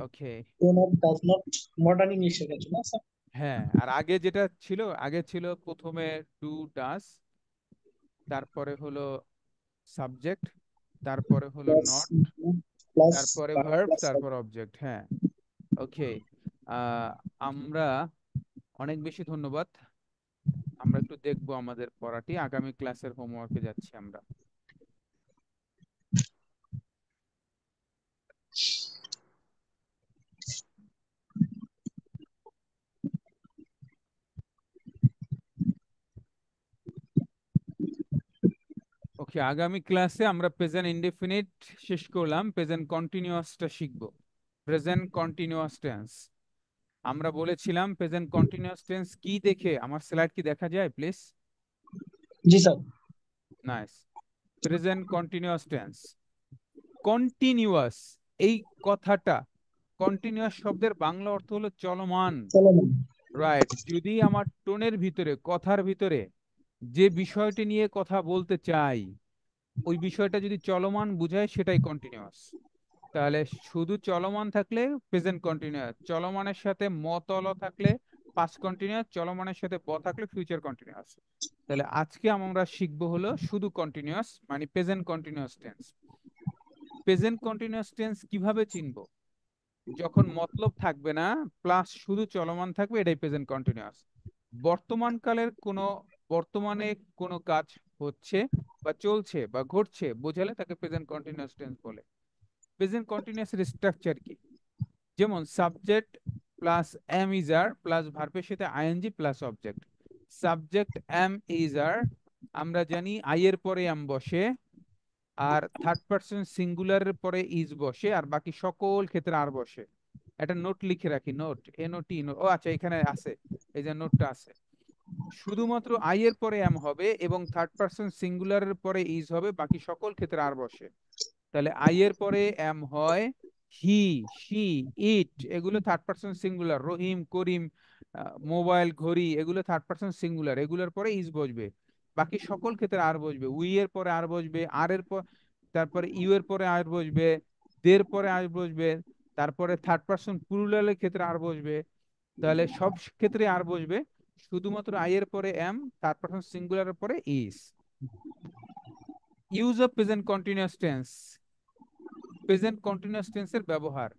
Okay, do not, does not modern ইংলিশে গেছে না স্যার? হ্যাঁ। আর আগে যেটা ছিল, আগে ছিল প্রথমে ডু ডাজ, তারপরে হলো সাবজেক্ট, তারপরে হলো নট, প্লাস তারপরে ভার্ব ভার্ব, প্লাস তারপর অবজেক্ট। হ্যাঁ, ওকে। আমরা অনেক বেশি ধন্যবাদ। আমরা একটু দেখবো আমাদের পড়াটি, আগামী ক্লাসের হোমওয়ার্কে যাচ্ছি আমরা। ওকে, আগামী ক্লাসে আমরা প্রেজেন্ট ইনডেফিনিট শেষ করলাম, প্রেজেন্ট কন্টিনিউয়াসটা শিখব। প্রেজেন্ট কন্টিনিউয়াস টেন্স আমরা বলেছিলাম, প্রেজেন্ট কন্টিনিউয়াস টেন্স কি দেখে, আমার স্লাইড কি দেখা যায় প্লিজ? জি sir. Nice. Present continuous tense, continuous এই কথাটা, কন্টিনিউয়াস শব্দের বাংলা অর্থ হলো চলমান। রাইট। যদি আমার টোনের ভিতরে, কথার ভিতরে যে বিষয়টি নিয়ে কথা বলতে চাই, ওই বিষয়টা যদি চলমান বুঝায় সেটাই কন্টিনিউয়াস। তাহলে শুধু চলমান থাকলে প্রেজেন্ট কন্টিনিউয়াস, চলমানের সাথে মতল থাকলে পাস্ট কন্টিনিউয়াস, চলমানের সাথে ব থাকলে ফিউচার কন্টিনিউয়াস। তাহলে আজকে আমরা শিখবো হলো শুধু কন্টিনিউয়াস, মানে present continuous tense. Present continuous tense কিভাবে চিনবো? যখন মতলব থাকবে না, প্লাস শুধু চলমান থাকবে, এটাই প্রেজেন্ট কন্টিনিউয়াস। বর্তমান কালের কোনো, বর্তমানে কোনো কাজ হচ্ছে বা চলছে বা ঘটছে বোঝালে তাকে প্রেজেন্ট কন্টিনিউয়াস টেন্স বলে। প্রেজেন্ট কন্টিনিউয়াস এর স্ট্রাকচার কি? যেমন subject plus am is are plus ভার্বের সাথে ING plus object. Subject am is are, আমরা জানি আই এর পরে এম বসে, আর থার্ড পারসন সিঙ্গুলারের পরে ইজ বসে, আর বাকি সকল ক্ষেত্রে আর বসে। একটা নোট লিখে রাখি, নোট এনওটি, ও আচ্ছা এখানে আছে, এই যে নোটটা আছে। শুধুমাত্র আই এর পরে এম হবে এবং থার্ড পারসন সিঙ্গুলারের পরে ইজ হবে, বাকি সকল ক্ষেত্রে আর বসে। তাহলে আই এর পরে এম হয় হি, শি, ইট, এগুলো থার্ড পারসন সিঙ্গুলার। রহিম, করিম, মোবাইল, ঘড়ি, এগুলো থার্ড পারসন সিঙ্গুলার, এগুলোর পরে ইজ বসবে। বাকি সকল ক্ষেত্রে আর বসবে। উই এর পরে আর বসবে, আর এর পর, তারপরে ইউ এর পরে আর বসবে, দের পরে আর বসবে, তারপরে থার্ড পারসন প্লুরালের ক্ষেত্রে আর বসবে। তাহলে সব ক্ষেত্রে আর বসবে, শুধুমাত্র আই এর পরে এম, থার্ড পারসন সিঙ্গুলারের পরে is. Use of present continuous tense. Present continuous টেন্সের ব্যবহার,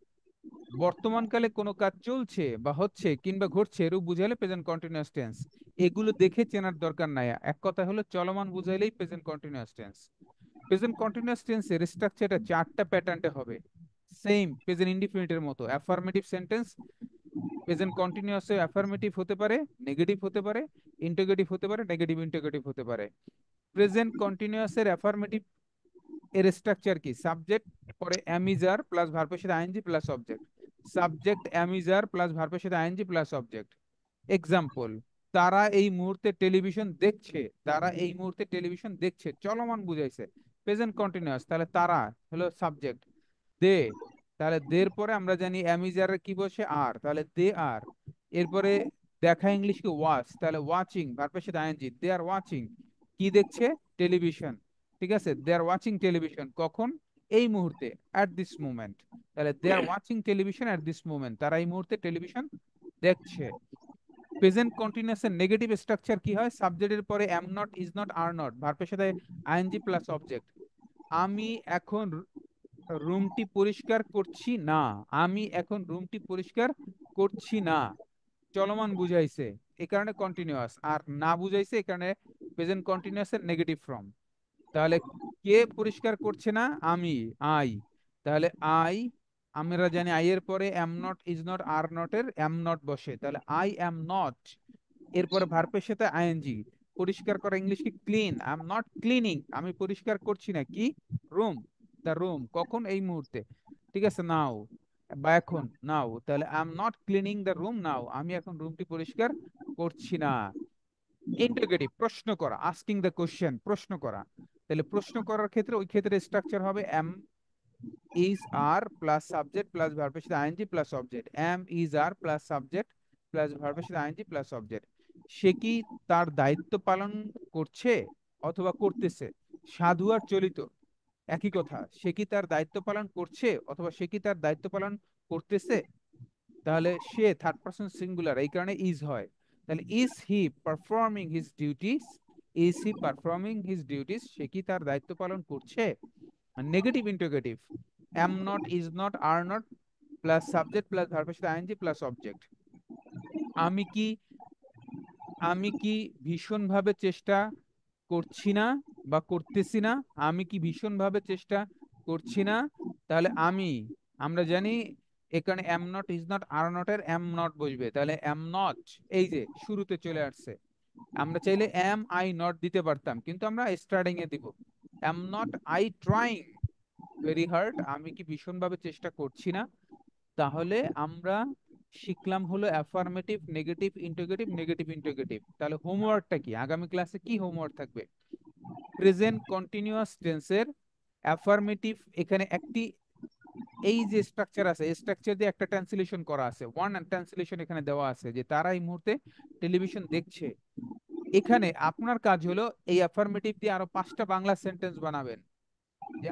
বর্তমানকালে কোনো কাজ চলছে বা হচ্ছে কিংবা ঘটছে এরূপ বুঝাইলে প্রেজেন্ট কন্টিনিউয়াস টেন্স। এগুলো দেখে চেনার দরকার নাই, এক কথা হলো চলমান বুঝাইলেই present continuous tense. Present continuous টেন্সের স্ট্রাকচারটা চারটা প্যাটার্নে হবে, সেম প্রেজেন্ট ইনডিফিনিটের মতো। অ্যাফার্মেটিভ সেন্টেন্স, প্রেজেন্ট কন্টিনিউয়াসে অ্যাফার্মেটিভ হতে পারে, নেগেটিভ হতে পারে, ইন্টিগ্রেটিভ হতে পারে, নেগেটিভ ইন্টিগ্রেটিভ হতে পারে। প্রেজেন্ট কন্টিনিউয়াসের অ্যাফার্মেটিভ এর স্ট্রাকচার কি? সাবজেক্ট পরে অ্যামিজার প্লাস ভার্বের সাথে ING plus object. Subject am is are plus ভার্বের সাথে আইএনজি প্লাস অবজেক্ট। এক্সাম্পল, তারা এই মুহূর্তে টেলিভিশন দেখছে, তারা এই মুহূর্তে টেলিভিশন দেখছে, চলমান বুঝাইছে, প্রেজেন্ট কন্টিনিউয়াস। তাহলে তারা হলো সাবজেক্ট। দে, তাহলে দের পরে আমরা জানি অ্যামিজার কি বসে আর, তাহলে দে আর। এরপরে দেখা ইংলিশ কি ওয়াচ, তাহলে ওয়াচিং ভার্বের সাথে আইএনজি, দে আর ওয়াচিং। কি দেখছে? টেলিভিশন। ঠিক আছে, দে আর ওয়াচিং টেলিভিশন, কখন? এই মুহূর্তে, অ্যাট দিস মোমেন্ট। তাহলে they are watching television at this moment, তারা এই মুহূর্তে টেলিভিশন দেখছে। প্রেজেন্ট কন্টিনিউয়াসের নেগেটিভ স্ট্রাকচার কি হয়? সাবজেক্টের পরে M not, is not, are not, ভার্বের সাথে আইএনজি প্লাস অবজেক্ট। আমি এখন রুমটি পরিষ্কার করছি না, আমি এখন রুমটি পরিষ্কার করছি না, চলমান বুঝাইছে, এ কারণে কন্টিনিউয়াস। আর না বুঝাইছে, এ কারণে প্রেজেন্ট কন্টিনিউয়াসের নেগেটিভ ফর্ম। তাহলে কে পরিষ্কার করছে না? আমি, আই। তাহলে আই, আমরা জানি আই এর পরে M not, is not, are not এর এম নট বসে, তাহলে আই এম নট। এরপরে ভার্বের সাথে আইএনজি। পরিষ্কার করা ইংলিশ কি? Clean. I am not cleaning, আমি পরিষ্কার করছি না কি? রুম, দ্য রুম, কখন? এই মুহূর্তে। ঠিক আছে, নাও বা এখন, নাও। তাহলে I am not cleaning the room now, আমি এখন রুমটি পরিষ্কার করছি না। ইন্টারোগেটিভ, প্রশ্ন করা, আস্কিং দ্য কোশ্চেন, প্রশ্ন করা। তাহলে প্রশ্ন করার ক্ষেত্রে ওই ক্ষেত্রে স্ট্রাকচার হবে am is are plus subject plus ভার্বের সাথে ING plus object. Am is are plus subject plus ভার্বের সাথে আইএনজি প্লাস অবজেক্ট। সে কি তার দায়িত্ব পালন করছে অথবা করতেছে? সাধু আর চলিত একই কথা। সে কি তার দায়িত্ব পালন করছে অথবা সে কি তার দায়িত্ব পালন করতেছে? তাহলে সে থার্ড পারসন সিঙ্গুলার, এই কারণে ইজ হয়। তাহলে is he performing his duties, is he performing his duties, সে কি তার দায়িত্ব পালন করছে? Negative interrogative, am not, is not, are not plus subject plus ভার্বের সাথে আইএনজি প্লাস অবজেক্ট। আমি কি, আমি কি ভীষণভাবে চেষ্টা করছি না বা করতেছি না? আমি কি ভীষণভাবে চেষ্টা করছি না? তাহলে আমি, আমরা জানি এখানে M not, is not, are not এর এম নট বসবে, তাহলে এম নট, এই যে শুরুতে চলে আসছে। আমরা চাইলে এম আই নট দিতে পারতাম, কিন্তু আমরা স্টার্টিং এ দিব। am not I trying very hard, আমি কি ভীষণভাবে চেষ্টা করছি না। তাহলে আমরা শিখলাম হলো affirmative, negative, interrogative, negative, interrogative. তাহলে হোমওয়ার্কটা কি, আগামী ক্লাসে কি হোমওয়ার্ক থাকবে? প্রেজেন্ট কন্টিনিউয়াস টেন্সের অ্যাফার্মেটিভ, এখানে একটি এই যে স্ট্রাকচার আছে, এই স্ট্রাকচার দিয়ে একটা ট্রান্সলেশন করা আছে, ওয়ান ট্রান্সলেশন এখানে দেওয়া আছে যে তারা এই মুহূর্তে টেলিভিশন দেখছে। এখানে আপনার কাজ হলো এই অ্যাফার্মেটিভ দিয়ে আরো 5টা বাংলা সেন্টেন্স বানাবেন, যে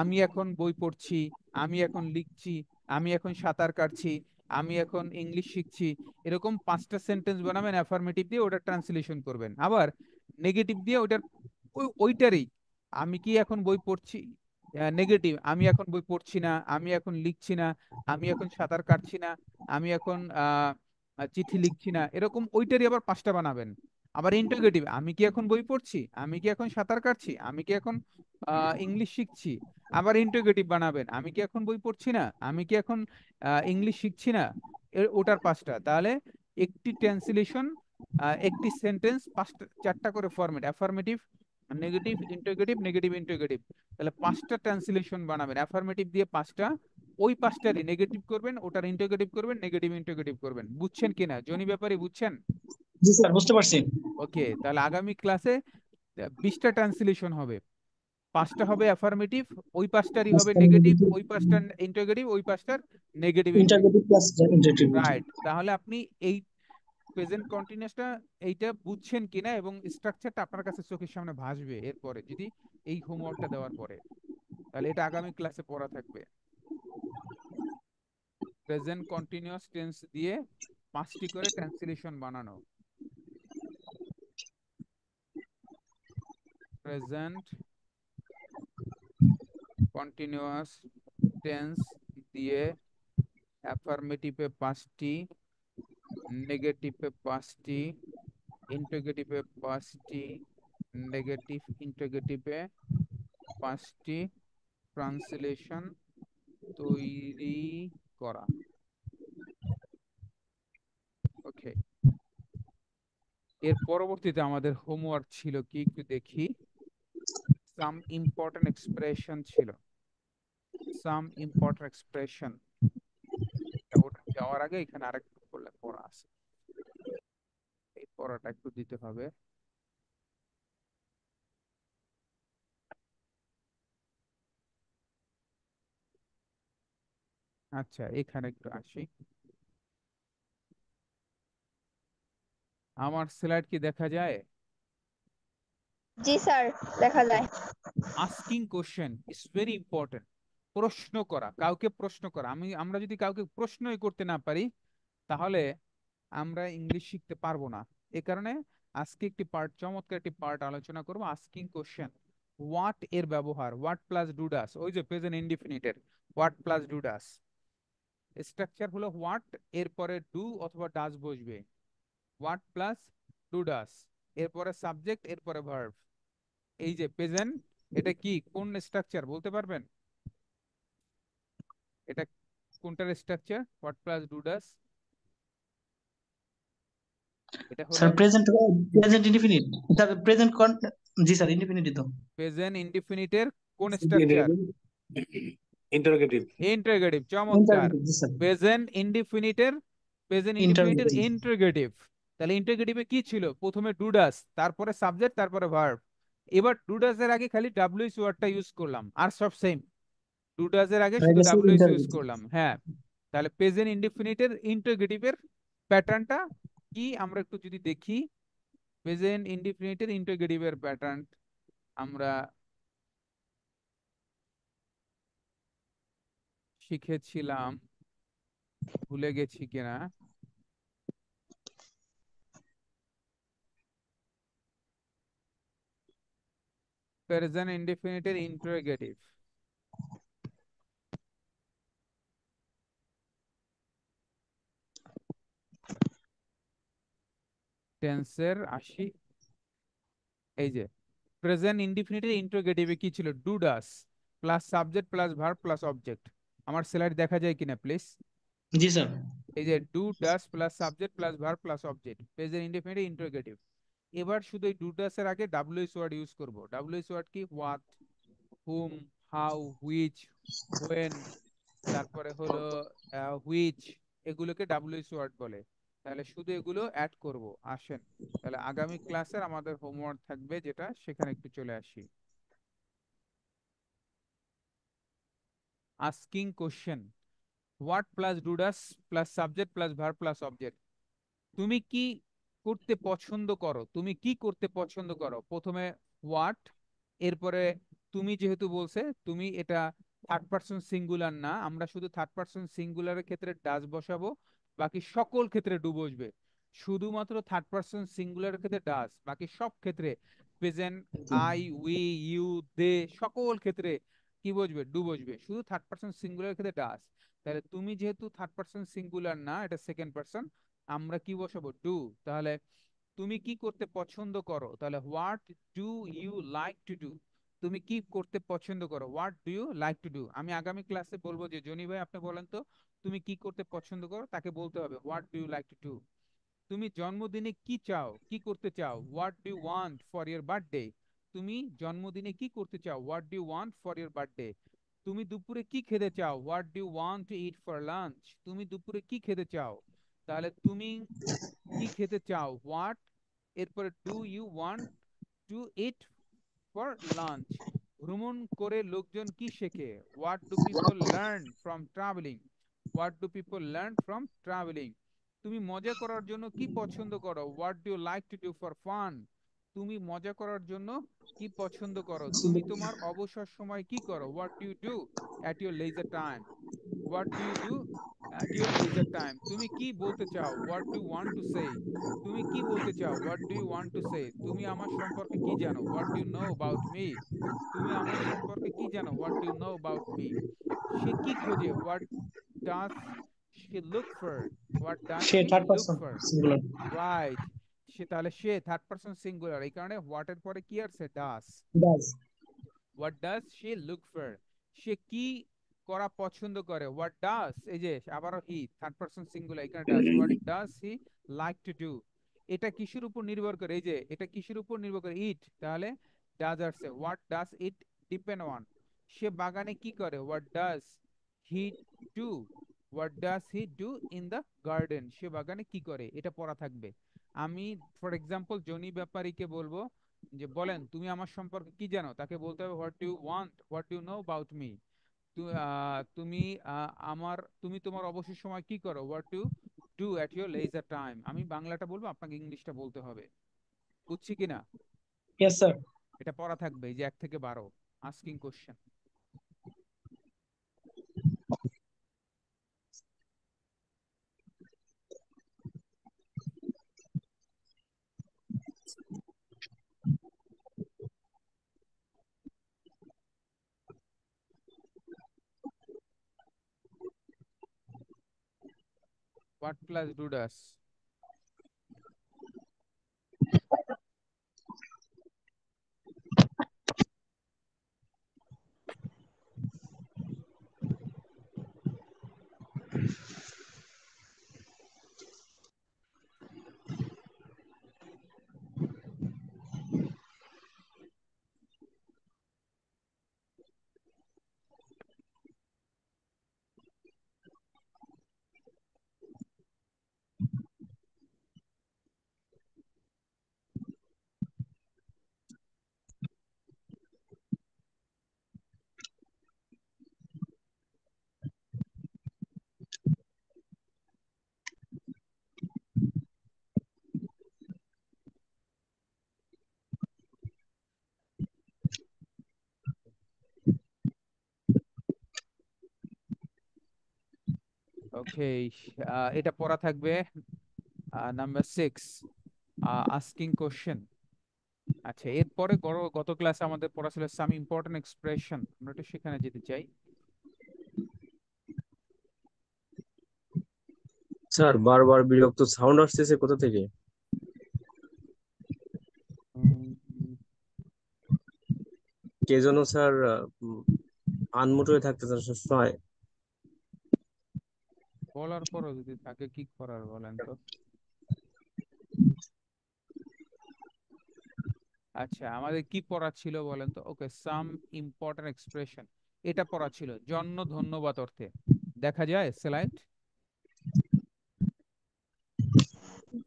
আমি এখন বই পড়ছি, আমি এখন লিখছি, আমি এখন সাঁতার কাটছি, আমি এখন ইংলিশ শিখছি। এরকম 5টা সেন্টেন্স বানাবেন অ্যাফার্মেটিভ দিয়ে, ওটা ট্রান্সলেশন করবেন। আবার নেগেটিভ দিয়ে ওটার ওইটারই, আমি কি এখন বই পড়ছি, নেগেটিভ, আমি এখন বই পড়ছি না, আমি এখন লিখছি না, আমি এখন সাঁতার কাটছি না, আমি এখন চিঠি লিখছি না, এরকম ওইটারই আবার 5টা বানাবেন। আবার ইন্টারোগেটিভ, আমি কি এখন বই পড়ছি, আমি কি এখন সাঁতার কাটছি, আমি কি এখন ইংলিশ শিখছি। আবার ইন্টারোগেটিভ বানাবেন, আমি কি এখন বই পড়ছি না, আমি কি এখন ইংলিশ শিখছি না, ওটার 5টা। তাহলে একটি ট্রান্সলেশন, একটি সেন্টেন্স 4টা করে format, affirmative, negative, interrogative, negative, interrogative. তাহলে 5টা ট্রান্সলেশন বানাবেন অ্যাফার্মেটিভ দিয়ে 5টা, ওই 5টারই নেগেটিভ করবেন, ওটার ইন্টারোগেটিভ করবেন, নেগেটিভ, ইন্টারোগেটিভ করবেন। বুঝছেন কিনা জনি ব্যাপারে, বুঝছেন? জি স্যার, বুঝতে পারছি। ওকে, তাহলে আগামী ক্লাসে 20টা ট্রান্সলেশন হবে, 5টা হবে অ্যাফার্মেটিভ, ওই 5টারই হবে নেগেটিভ, ওই 5টা ইন্টারোগেটিভ, ওই 5টার negative, interrogative plus interrogative. Right. তাহলে আপনি এই প্রেজেন্ট কন্টিনিউয়াসটা এইটা বুঝছেন কিনা এবং স্ট্রাকচারটা আপনার কাছে চোখের সামনে ভাসবে এরপরে, যদি এই হোমওয়ার্কটা দেওয়ার পরে। তাহলে এটা আগামী ক্লাসে পড়া থাকবে। প্রেজেন্ট কন্টিনিউয়াস টেন্স দিয়ে 5টি করে ট্রান্সলেশন বানানো। প্রেজেন্ট কন্টিনিউয়াস টেন্স দিয়ে অ্যাফার্মেটিভে 5টি, নেগেটিভে 5টি, ইন্টারোগেটিভে 5টি, নেগেটিভ, ইন্টারোগেটিভে 5টি ট্রান্সলেশন তৈরি করা। ওকে, এর পরবর্তীতে আমাদের হোমওয়ার্ক ছিল কি একটু দেখি। সাম ইম্পর্টেন্ট এক্সপ্রেশন ছিল, সাম ইম্পর্টেন্ট এক্সপ্রেশন। ওটা যাওয়ার আগে এখানে আরেকটু পড়া আছে, এই পড়াটা একটু দিতে হবে। আচ্ছা, এখানে একটু আসি। আমার স্লাইড কি দেখা যায়? জি স্যার, দেখা যায়। Asking question is very important. প্রশ্ন করা, কাউকে প্রশ্ন করা। আমরা যদি কাউকে প্রশ্নই করতে না পারি তাহলে আমরা ইংলিশ শিখতে পারবো না। এ কারণে আজকে একটি পার্ট, চমৎকার একটি পার্ট আলোচনা করব, আস্কিং কোশ্চেন। হোয়াট এর ব্যবহার, হোয়াট প্লাস ডু ডাস, ওই যে প্রেজেন্ট ইনডিফিনিটের what plus do does. Structure হলো হোয়াট, এরপরে ডু অথবা ডাস বসবে, হোয়াট প্লাস ডু ডাস, এরপরে সাবজেক্ট, এরপরে ভার্ব। এই যে প্রেজেন্ট, এটা কি, কোন স্ট্রাকচার বলতে পারবেন? এটা কোনটার structure, what plus do does? এটা হলো sir present, present indefinite, sir present জি স্যার, ইনডিফিনিট তো। প্রেজেন্ট ইনডিফিনিটের কোন স্ট্রাকচার? ইন্টারোগেটিভ। ইন্টারোগেটিভ, চমৎকার। জি স্যার, প্রেজেন্ট ইনডিফিনিটের ইন্টারোগেটিভ। ইন্টারোগেটিভ। তাহলে ইন্টারোগেটিভে কি ছিল? প্রথমে ডু ডাস, তারপরে সাবজেক্ট, তারপরে ভার্ব। এবার ডু ডাস এর আগে খালি ডাব্লিউএস ওয়ার্ডটা ইউজ করলাম, আর সব সেম। ডু ডাস এর আগে শুধু ডাব্লিউএস ইউজ করলাম, হ্যাঁ। তাহলে প্রেজেন্ট ইনডিফিনিটের ইন্টারোগেটিভের প্যাটার্নটা কি আমরা একটু যদি দেখি। প্রেজেন্ট ইনডিফিনিটের ইন্টারোগেটিভের প্যাটার্ন আমরা শিখেছিলাম, ভুলে গেছি কিনা। প্রেজেন্ট ইনডিফিনিটের ইন্টারোগেটিভ, টেন্সের আসি। এই যে প্রেজেন্ট ইনডিফিনিটের ইন্টারোগেটিভে কি ছিল? Do does plus subject plus verb plus object. আমার স্লাইড দেখা যায় কিনা প্লিজ? জি স্যার। এই যে do does plus subject plus verb plus object, present indefinite interrogative. এবার শুধু এই ডুডাস এর আগে ডাব্লিউএইচ ওয়ার্ড ইউজ করব। ডাব্লিউএইচ ওয়ার্ড কি? What, hmm, how, which, when, তারপরে হলো হুইচ, এগুলোকে ডাব্লিউএইচ ওয়ার্ড বলে। তাহলে শুধু এগুলো অ্যাড করব। আসেন তাহলে আগামী ক্লাসের আমাদের হোমওয়ার্ক থাকবে যেটা, সেখানে একটু চলে আসি। Asking question, what plus do does plus subject plus verb plus object. তুমি কি করতে পছন্দ করো? তুমি কি করতে পছন্দ করো? প্রথমে হোয়াট, এরপরে তুমি যেহেতু বলছে তুমি এটা থার্ড পারসন সিঙ্গুলার না, আমরা শুধু থার্ড পারসন সিঙ্গুলারের ক্ষেত্রে ডাজ বসাবো, বাকি সকল ক্ষেত্রে ডু বসবে। শুধুমাত্র থার্ড পারসন সিঙ্গুলারের ক্ষেত্রে ডাজ, বাকি সব ক্ষেত্রে প্রেজেন্ট, আই, উই, ইউ, দে, সকল ক্ষেত্রে কি বসবে? ডু বসবে। শুধু থার্ড পারসন সিঙ্গুলারের ক্ষেত্রে ডাজ। তাহলে তুমি যেহেতু থার্ড পারসন সিঙ্গুলার না, এটা সেকেন্ড পারসন, আমরা কি বসাবো? ডু। তাহলে তুমি কি করতে পছন্দ করো, তাহলে what do you like to do. তুমি কি করতে পছন্দ করো, what do you like to do. আমি আগামী ক্লাসে বলবো যে জনি ভাই আপনি বলেন তো তুমি কি করতে পছন্দ করো, তাকে বলতে হবে what do you like to do. তুমি জন্মদিনে কি চাও, কি করতে চাও, what do you want for your birthday. তুমি জন্মদিনে কি করতে চাও, what do you want for your birthday. তুমি দুপুরে কি খেতে চাও, what do you want to eat for lunch. তুমি দুপুরে কি খেতে চাও, তাহলে তুমি কি খেতে চাও, হোয়াট, এরপরে do you want to eat for lunch. ভ্রমণ করে লোকজন কি শেখে, what do people learn from travelling. What do people learn from travelling. তুমি মজা করার জন্য কি পছন্দ করো, what do you like to do for fun. তুমি মজা করার জন্য কি পছন্দ করো। তুমি তোমার অবসর সময় কি করো, what do you do at your leisure time. What do you do at your leisure time. তুমি কি বলতে চাও, what do you want to say. তুমি কি বলতে চাও, what do you want to say. তুমি আমার সম্পর্কে কি জানো, what do you know about me. তুমি আমার সম্পর্কে কি জানো, what do you know about me. সে কি খোঁজে, what does she look for. What does সে she third look person for. Singular. Right. সে, তাহলে সে থার্ড পারসন সিঙ্গুলার, এই কারণে হোয়াট এর পরে কি আসছে, does. Does. What does she look for. সে কি করা পছন্দ করে, হোয়াট ডাজ, এই যে আবারও হি থার্ড পারসন সিঙ্গুলার, এখানে does, what does he like to do. এটা কিসের উপর নির্ভর করে, এই যে এটা কিসের উপর নির্ভর করে, ইট, তাহলে ডাজ আসছে, what does it depend on. সে বাগানে কি করে, what does he do. What does he do in the garden. সে বাগানে কি করে, এটা পড়া থাকবে। আমি ফর এক্সাম্পল জনি ব্যাপারীকে বলবো যে বলেন তুমি আমার সম্পর্কে কি জানো, তাকে বলতে হবে what do you want, what do you know about me. তুমি তুমি তোমার অবসর সময় কি করো, what do do at your leisure time. আমি বাংলাটা বলবো, আপনাকে ইংলিশটা বলতে হবে। বুঝছি কিনা? Yes sir. এটা পড়া থাকবে, এই যে 1 থেকে 12 asking question. What plus do does. Okay, এটা পড়া থাকবে। Number 6, asking question. আচ্ছা, এরপরে গত ক্লাসে আমাদের পড়া ছিল সাম ইম্পর্টেন্ট এক্সপ্রেশন, আমরা একটু সেখানে যেতে চাই। স্যার বারবার বিরক্ত সাউন্ড আসতেছে কোথা থেকে? কে যেন স্যার আনমুট হয়ে থাকতেছে সবসময়। বলার পরও যদি থাকে কি করার বলেন তো। আচ্ছা, আমাদের কি পড়া ছিল বলেন তো? ওকে, সাম ইম্পর্টেন্ট এক্সপ্রেশন, এটা পড়া ছিল জন্য ধন্যবাদ অর্থে। দেখা যায় স্লাইড?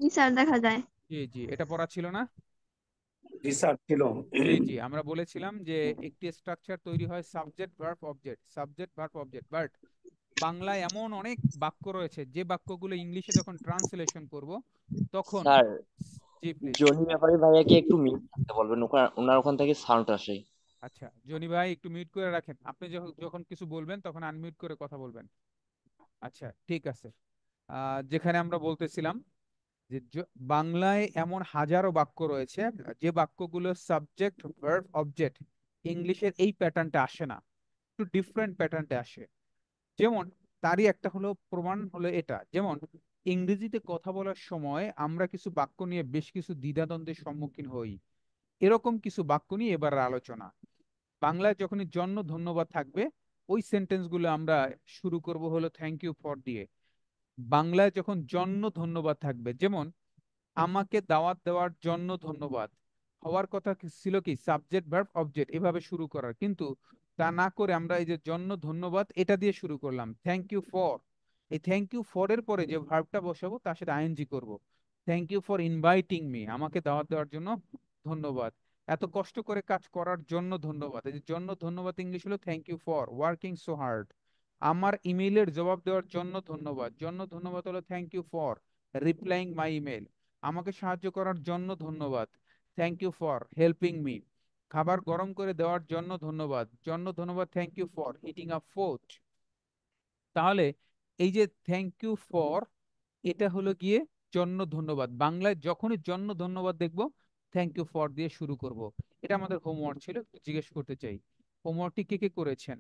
জি স্যার, দেখা যায়। জি জি, এটা পড়া ছিল না? জি স্যার ছিল। জি জি, আমরা বলেছিলাম যে একটি স্ট্রাকচার তৈরি হয় subject verb object, subject verb object, but বাংলায় এমন অনেক বাক্য রয়েছে যে বাক্যগুলো ইংলিশে যখন ট্রান্সলেশন করব তখন। স্যার, জি প্লিজ। জনি ব্যাপারী ভাইয়াকে একটু মিউট থাকতে বলবেন, ওনার ওখান থেকে সাউন্ড আসে। আচ্ছা জনি ভাই একটু মিউট করে রাখেন, আপনি যখন যখন কিছু বলবেন তখন আনমিউট করে কথা বলবেন। আচ্ছা ঠিক আছে। যেখানে আমরা বলতেছিলাম যে বাংলায় এমন হাজারো বাক্য রয়েছে যে বাক্যগুলো সাবজেক্ট ভার্ব অবজেক্ট ইংলিশের এই প্যাটার্নটা আসে না, একটু ডিফারেন্ট প্যাটার্নটা আসে। যেমন তারই একটা হলো প্রমাণ হলো এটা, যেমন ইংরেজিতে কথা বলার সময় আমরা কিছু বাক্য নিয়ে বেশ কিছু দ্বিধাদ্বন্দ্বের সম্মুখীন হই। এরকম কিছু বাক্য নিয়ে এবার আলোচনা। বাংলায় যখনই জন্য ধন্যবাদ থাকবে ওই সেন্টেন্স গুলো আমরা শুরু করব হলো থ্যাংক ইউ ফর দিয়ে। বাংলায় যখন জন্য ধন্যবাদ থাকবে, যেমন আমাকে দাওয়াত দেওয়ার জন্য ধন্যবাদ, হওয়ার কথা ছিল কি সাবজেক্ট ভার্ব অবজেক্ট এভাবে শুরু করার, কিন্তু তা না করে আমরা এই যে জন্য ধন্যবাদ এটা দিয়ে শুরু করলাম থ্যাংক ইউ ফর। এই থ্যাংক ইউ ফর এর পরে যে ভার্বটা বসাবো তার সাথে আইএনজি করব। Thank you for inviting me, আমাকে দাওয়াত দেওয়ার জন্য ধন্যবাদ। এত কষ্ট করে কাজ করার জন্য ধন্যবাদ, এই যে জন্য ধন্যবাদ ইংলিশ হলো thank you for working so hard. আমার ইমেইলের জবাব দেওয়ার জন্য ধন্যবাদ, জন্য ধন্যবাদ হলো thank you for replying my email. আমাকে সাহায্য করার জন্য ধন্যবাদ, thank you for helping me. খাবার গরম করে দেওয়ার জন্য ধন্যবাদ, জন্য ধন্যবাদ thank you for heating up food. তাহলে এই যে থ্যাংক ইউ ফর এটা হলো গিয়ে জন্য ধন্যবাদ। বাংলায় যখনই জন্য ধন্যবাদ দেখবো থ্যাংক ইউ ফর দিয়ে শুরু করব। এটা আমাদের হোমওয়ার্ক ছিল, একটু জিজ্ঞেস করতে চাই হোমওয়ার্কটি কে কে করেছেন?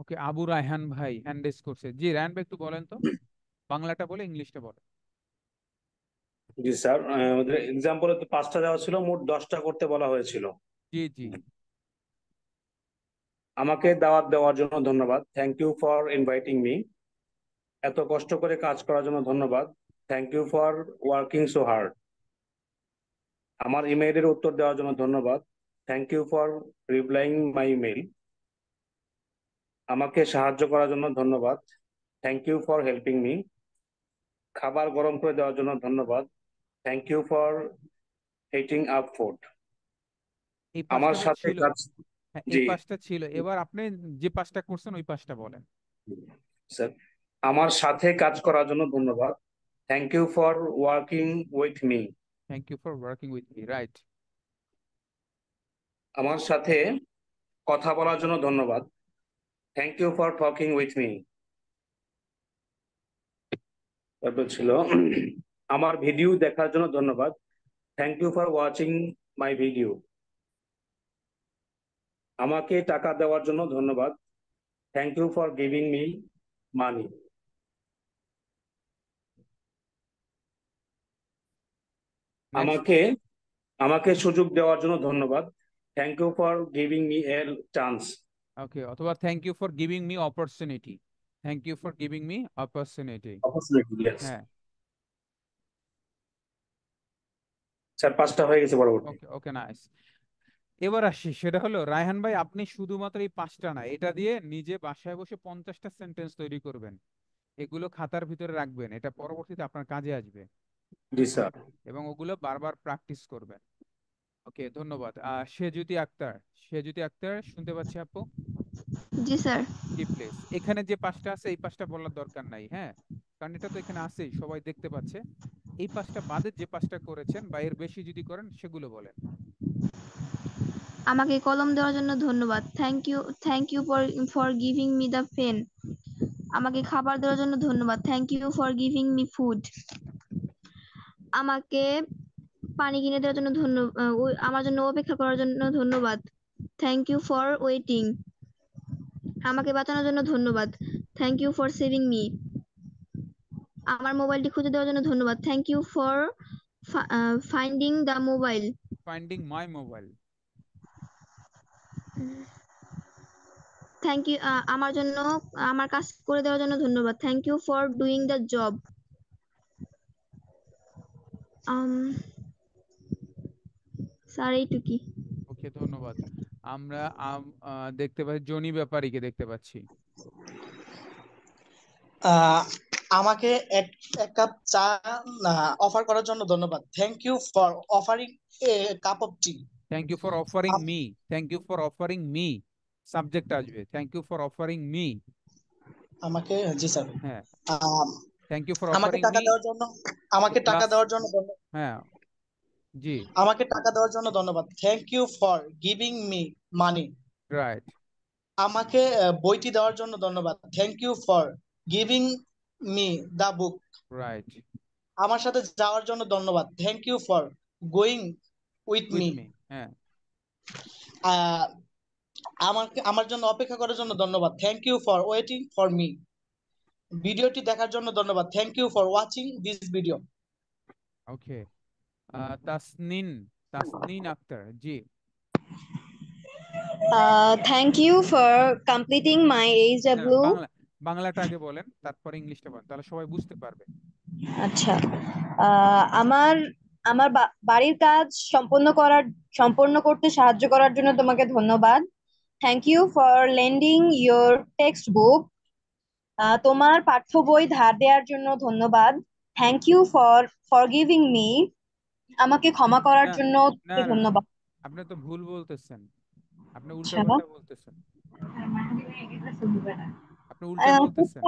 ওকে, আবু রায়হান ভাই হ্যান্ড রেজ করছে। জি রায়হান ভাই একটু বলেন তো, বাংলাটা বলে ইংলিশটা বলে। জি স্যার, আমাদের এক্সাম্পলে তো 5টা দেওয়া ছিল, মোট 10টা করতে বলা হয়েছিল। জি জি। আমাকে দাওয়াত দেওয়ার জন্য ধন্যবাদ, thank you for inviting me. এত কষ্ট করে কাজ করার জন্য ধন্যবাদ, thank you for working so hard. আমার ইমেইলের উত্তর দেওয়ার জন্য ধন্যবাদ, thank you for replying my email. আমাকে সাহায্য করার জন্য ধন্যবাদ, thank you for helping me. খাবার গরম করে দেওয়ার জন্য ধন্যবাদ, thank you for heating up food. এই আমার পাঁচটা তো সাথে ছিল। কাজ। হ্যাঁ এই জি পাঁচটা ছিল, এবার আপনি যে পাঁচটা করছেন ওই পাঁচটা বলেন। স্যার, আমার সাথে কাজ করার জন্য ধন্যবাদ, thank you for working with me. Thank you for working with me, right. আমার সাথে কথা বলার জন্য ধন্যবাদ, thank you for talking with me. তারপর ছিল আমার ভিডিও দেখার জন্য ধন্যবাদ, thank you for watching my video. আমাকে টাকা দেওয়ার জন্য ধন্যবাদ, thank you for giving me money. Next. আমাকে আমাকে সুযোগ দেওয়ার জন্য ধন্যবাদ, thank you for giving me a chance. Okay, অথবা thank you for giving me opportunity, thank you for giving me opportunity. Opportunity, yes হ্যাঁ। স্যার, 5টা হয়ে গেছে পরবর্তী। Okay okay, nice. এবার আসি, সেটা হলো রায়হান ভাই আপনি শুধুমাত্র এই পাঁচটা না, এটা দিয়ে নিজে বাসায় বসে 50টা সেন্টেন্স তৈরি করবেন, এগুলো খাতার ভিতরে রাখবেন, এটা পরবর্তীতে আপনার কাজে আসবে। জি স্যার। এবং ওগুলো বারবার প্র্যাকটিস করবেন। ওকে ধন্যবাদ। সেজুতি আক্তার, সেজুতি আক্তার শুনতে পাচ্ছি আপু? জি স্যার। জি প্লিজ। এখানে যে পাঁচটা আছে এই পাঁচটা বলার দরকার নাই, হ্যাঁ, কারণ এটা তো এখানে আছেই, সবাই দেখতে পাচ্ছে। এই পাঁচটা বাদে যে পাঁচটা করেছেন বা এর বেশি যদি করেন সেগুলো বলেন। আমাকে কলম দেওয়ার জন্য ধন্যবাদ, thank you for giving me the pen. আমাকে খাবার দেওয়ার জন্য ধন্যবাদ, thank you for giving me food. আমাকে পানি কিনে দেওয়ার জন্য আমার জন্য অপেক্ষা করার জন্য ধন্যবাদ, থ্যাংক ইউ ফর ওয়েটিং। আমাকে বাঁচানোর জন্য ধন্যবাদ, thank you for saving me. আমার মোবাইলটি খুঁজে দেওয়ার জন্য ধন্যবাদ, thank you for finding the mobile. Finding my mobile. Thank you আমার জন্য আমার কাজ করে দেওয়ার জন্য ধন্যবাদ, thank you for doing the job. Sir এইটুকি। ওকে, ধন্যবাদ। আমরা দেখতে পাচ্ছি জনি ব্যাপারীকে দেখতে পাচ্ছি। আহ, আমাকে এক এক কাপ চা অফার করার জন্য ধন্যবাদ। Thank you for offering a cup of tea. Thank you for offering me. Thank you for offering me, subject আসবে। Thank you for offering me. আমাকে, জি স্যার, হ্যাঁ, আহ, থ্যাংক ইউ ফর আমাকে offering টাকা me দেওয়ার জন্য আমাকে টাকা প্লাস। দেওয়ার জন্য হ্যাঁ, জি, আমাকে টাকা দেওয়ার জন্য ধন্যবাদ। Thank you for giving me money. Right, আমাকে বইটি দেওয়ার জন্য ধন্যবাদ। Thank you for giving me the book. Right, আমার সাথে যাওয়ার জন্য ধন্যবাদ। Thank you for going with with me. Me. হ্যাঁ, আমার জন্য অপেক্ষা করার জন্য ধন্যবাদ। Thank you for waiting for me. ভিডিওটি দেখার জন্য ধন্যবাদ। Thank you for watching this video. Okay. Tasnin, Tasnin Akter, ji. Thank you for completing my না, HW. বাংলাটা আগে বলেন, তারপর ইংলিশটা বলেন, তাহলে সবাই বুঝতে পারবে। আচ্ছা, আমার আমার বাড়ির কাজ সম্পন্ন করতে সাহায্য করার জন্য তোমাকে ধন্যবাদ। Thank you for lending your text book. তোমার পাঠ্য বই ধার দেওয়ার জন্য ধন্যবাদ। Thank you for forgiving me. আমাকে ক্ষমা করার না, জন্য না, তোমাকে না, ধন্যবাদ। আপনি তো ভুল বলতেছেন, আপনি আচ্ছা, উল্টাপাল্টা বলতেছেন, আপনি উল্টা আহ, বলতেছেন।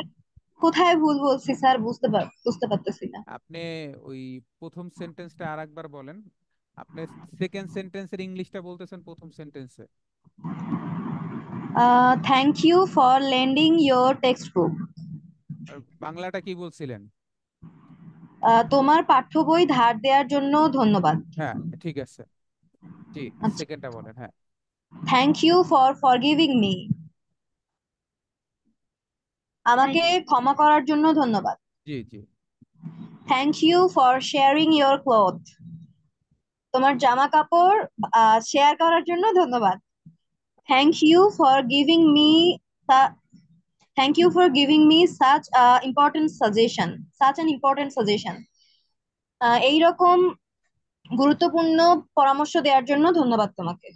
কোথায় ভুল বলছি স্যার? বুঝতে পারতেছি না। আপনি ওই প্রথম সেন্টেন্সটা আর একবার বলেন। আপনি সেকেন্ড সেন্টেন্সের ইংলিশটা বলতেছেন প্রথম সেন্টেন্সে। Thank you for lending your text book. আর বাংলাটা কি বলছিলেন? তোমার পাঠ্য বই ধার দেওয়ার জন্য ধন্যবাদ। হ্যাঁ, ঠিক আছে, জি। আচ্ছা, সেকেন্ডটা বলেন, হ্যাঁ। Thank you for forgiving me. আমাকে ক্ষমা করার জন্য ধন্যবাদ। জি, জি, thank you for sharing your cloth. তোমার জামা কাপড় শেয়ার করার জন্য ধন্যবাদ। Thank you for giving me thank you for giving me such an important suggestion. এইরকম গুরুত্বপূর্ণ পরামর্শ দেওয়ার জন্য ধন্যবাদ তোমাকে।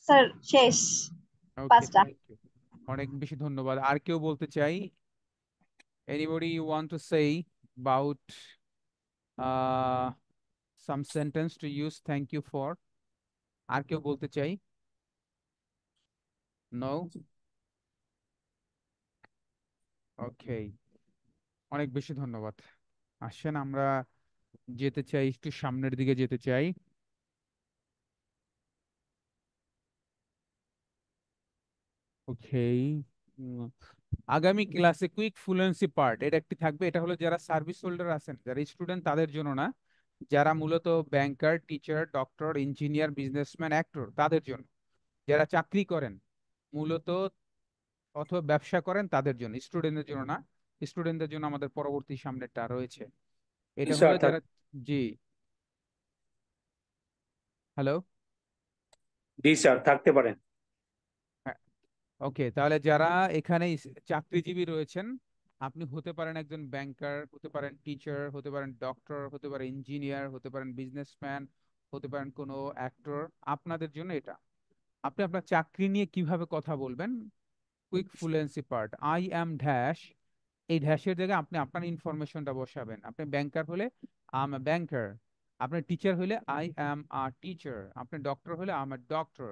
স্যার শেষ, ওকে, পাঁচটা। Thank you. অনেক বেশি ধন্যবাদ। আর কেউ বলতে চাই? Anybody you want to say about some sentence to use thank you for? আর কেউ বলতে চাই? নো? ওকে, অনেক বেশি ধন্যবাদ। আসেন আমরা যেতে চাই, একটু সামনের দিকে যেতে চাই। ওকে, আগামী ক্লাসে কুইক ফ্লুয়েন্সি পার্ট এটা একটি থাকবে। এটা হলো যারা সার্ভিস হোল্ডার আছেন, যারা স্টুডেন্ট, তাদের জন্য না। যারা মূলত banker, teacher, doctor, engineer, businessman, actor, তাদের জন্য। যারা চাকরি করেন মূলত অথবা ব্যবসা করেন, তাদের জন্য, স্টুডেন্টদের জন্য না। স্টুডেন্টদের জন্য আমাদের পরবর্তী সামনেটা রয়েছে। এটা হলো স্যার যারা, জি, হ্যালো, জি স্যার, থাকতে পারেন। ওকে, তাহলে যারা এখানে চাকরিজীবী রয়েছেন, আপনি হতে পারেন একজন ব্যাংকার, হতে পারেন টিচার, হতে পারেন ডক্টর, হতে পারেন ইঞ্জিনিয়ার, হতে পারেন বিজনেসম্যান, হতে পারেন কোনো অ্যাক্টর। আপনাদের জন্য এটা। আপনি আপনার চাকরি নিয়ে কিভাবে কথা বলবেন, quick fluency part, I am dash, এই ড্যাশের জায়গায় আপনি আপনার ইনফরমেশনটা বসাবেন। আপনি ব্যাংকার হলে আই এম এ ব্যাংকার, আপনার টিচার হলে আই অ্যাম আ টিচার, আপনি ডক্টর হলে I am a doctor,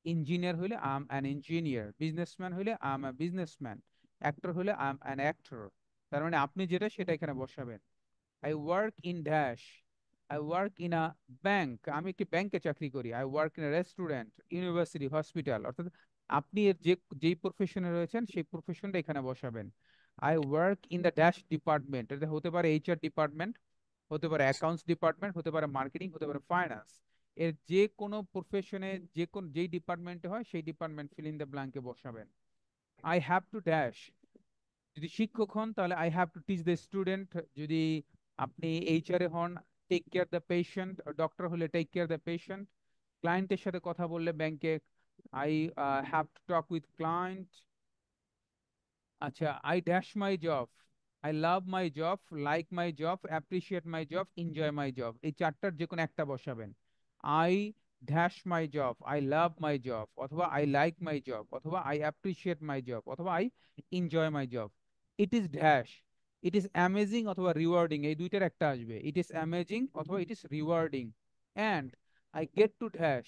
engineer হলে I am an engineer, businessman হলে I am a businessman, actor হলে আই এম অ্যান অ্যাক্টর। তার মানে আপনি যেটা সেটা এখানে বসাবেন। I work in dash, I work in a bank, আমি একটি ব্যাংকে চাকরি করি। I work in a restaurant, university, hospital. অর্থাৎ আপনি এর যেই প্রফেশনে রয়েছেন সেই প্রফেশনটা এখানে বসাবেন। I work in the dash department, এটা হতে পারে এইচআর ডিপার্টমেন্ট, হতে পারে অ্যাকাউন্টস ডিপার্টমেন্ট, হতে পারে মার্কেটিং, হতে পারে ফাইন্যান্স। এর যে কোনো প্রফেশনে যেই ডিপার্টমেন্টে হয় সেই ডিপার্টমেন্ট ফিল ইন দ্য ব্ল্যাঙ্কে বসাবেন। আই হ্যাভ টু ড্যাশ, যদি শিক্ষক হন তাহলে I have to teach the student. যদি আপনি এইচআর এ হন, take care the patient. Doctor হলে টেক কেয়ার দ্য পেশেন্ট। ক্লায়েন্টের সাথে কথা বললে ব্যাংকে I have to talk with client. আচ্ছা, I dash my job, I love my job, like my job, appreciate my job, enjoy my job, এই চারটার যে কোনো একটা বসাবেন। I dash my job, I love my job, অথবা I like my job, অথবা I appreciate my job, অথবা I enjoy my job. It is dash, it is amazing অথবা রিওয়ার্ডিং, এই দুইটার একটা আসবে। ইট ইজ অ্যামেজিং অথবা it is rewarding. And I get to dash,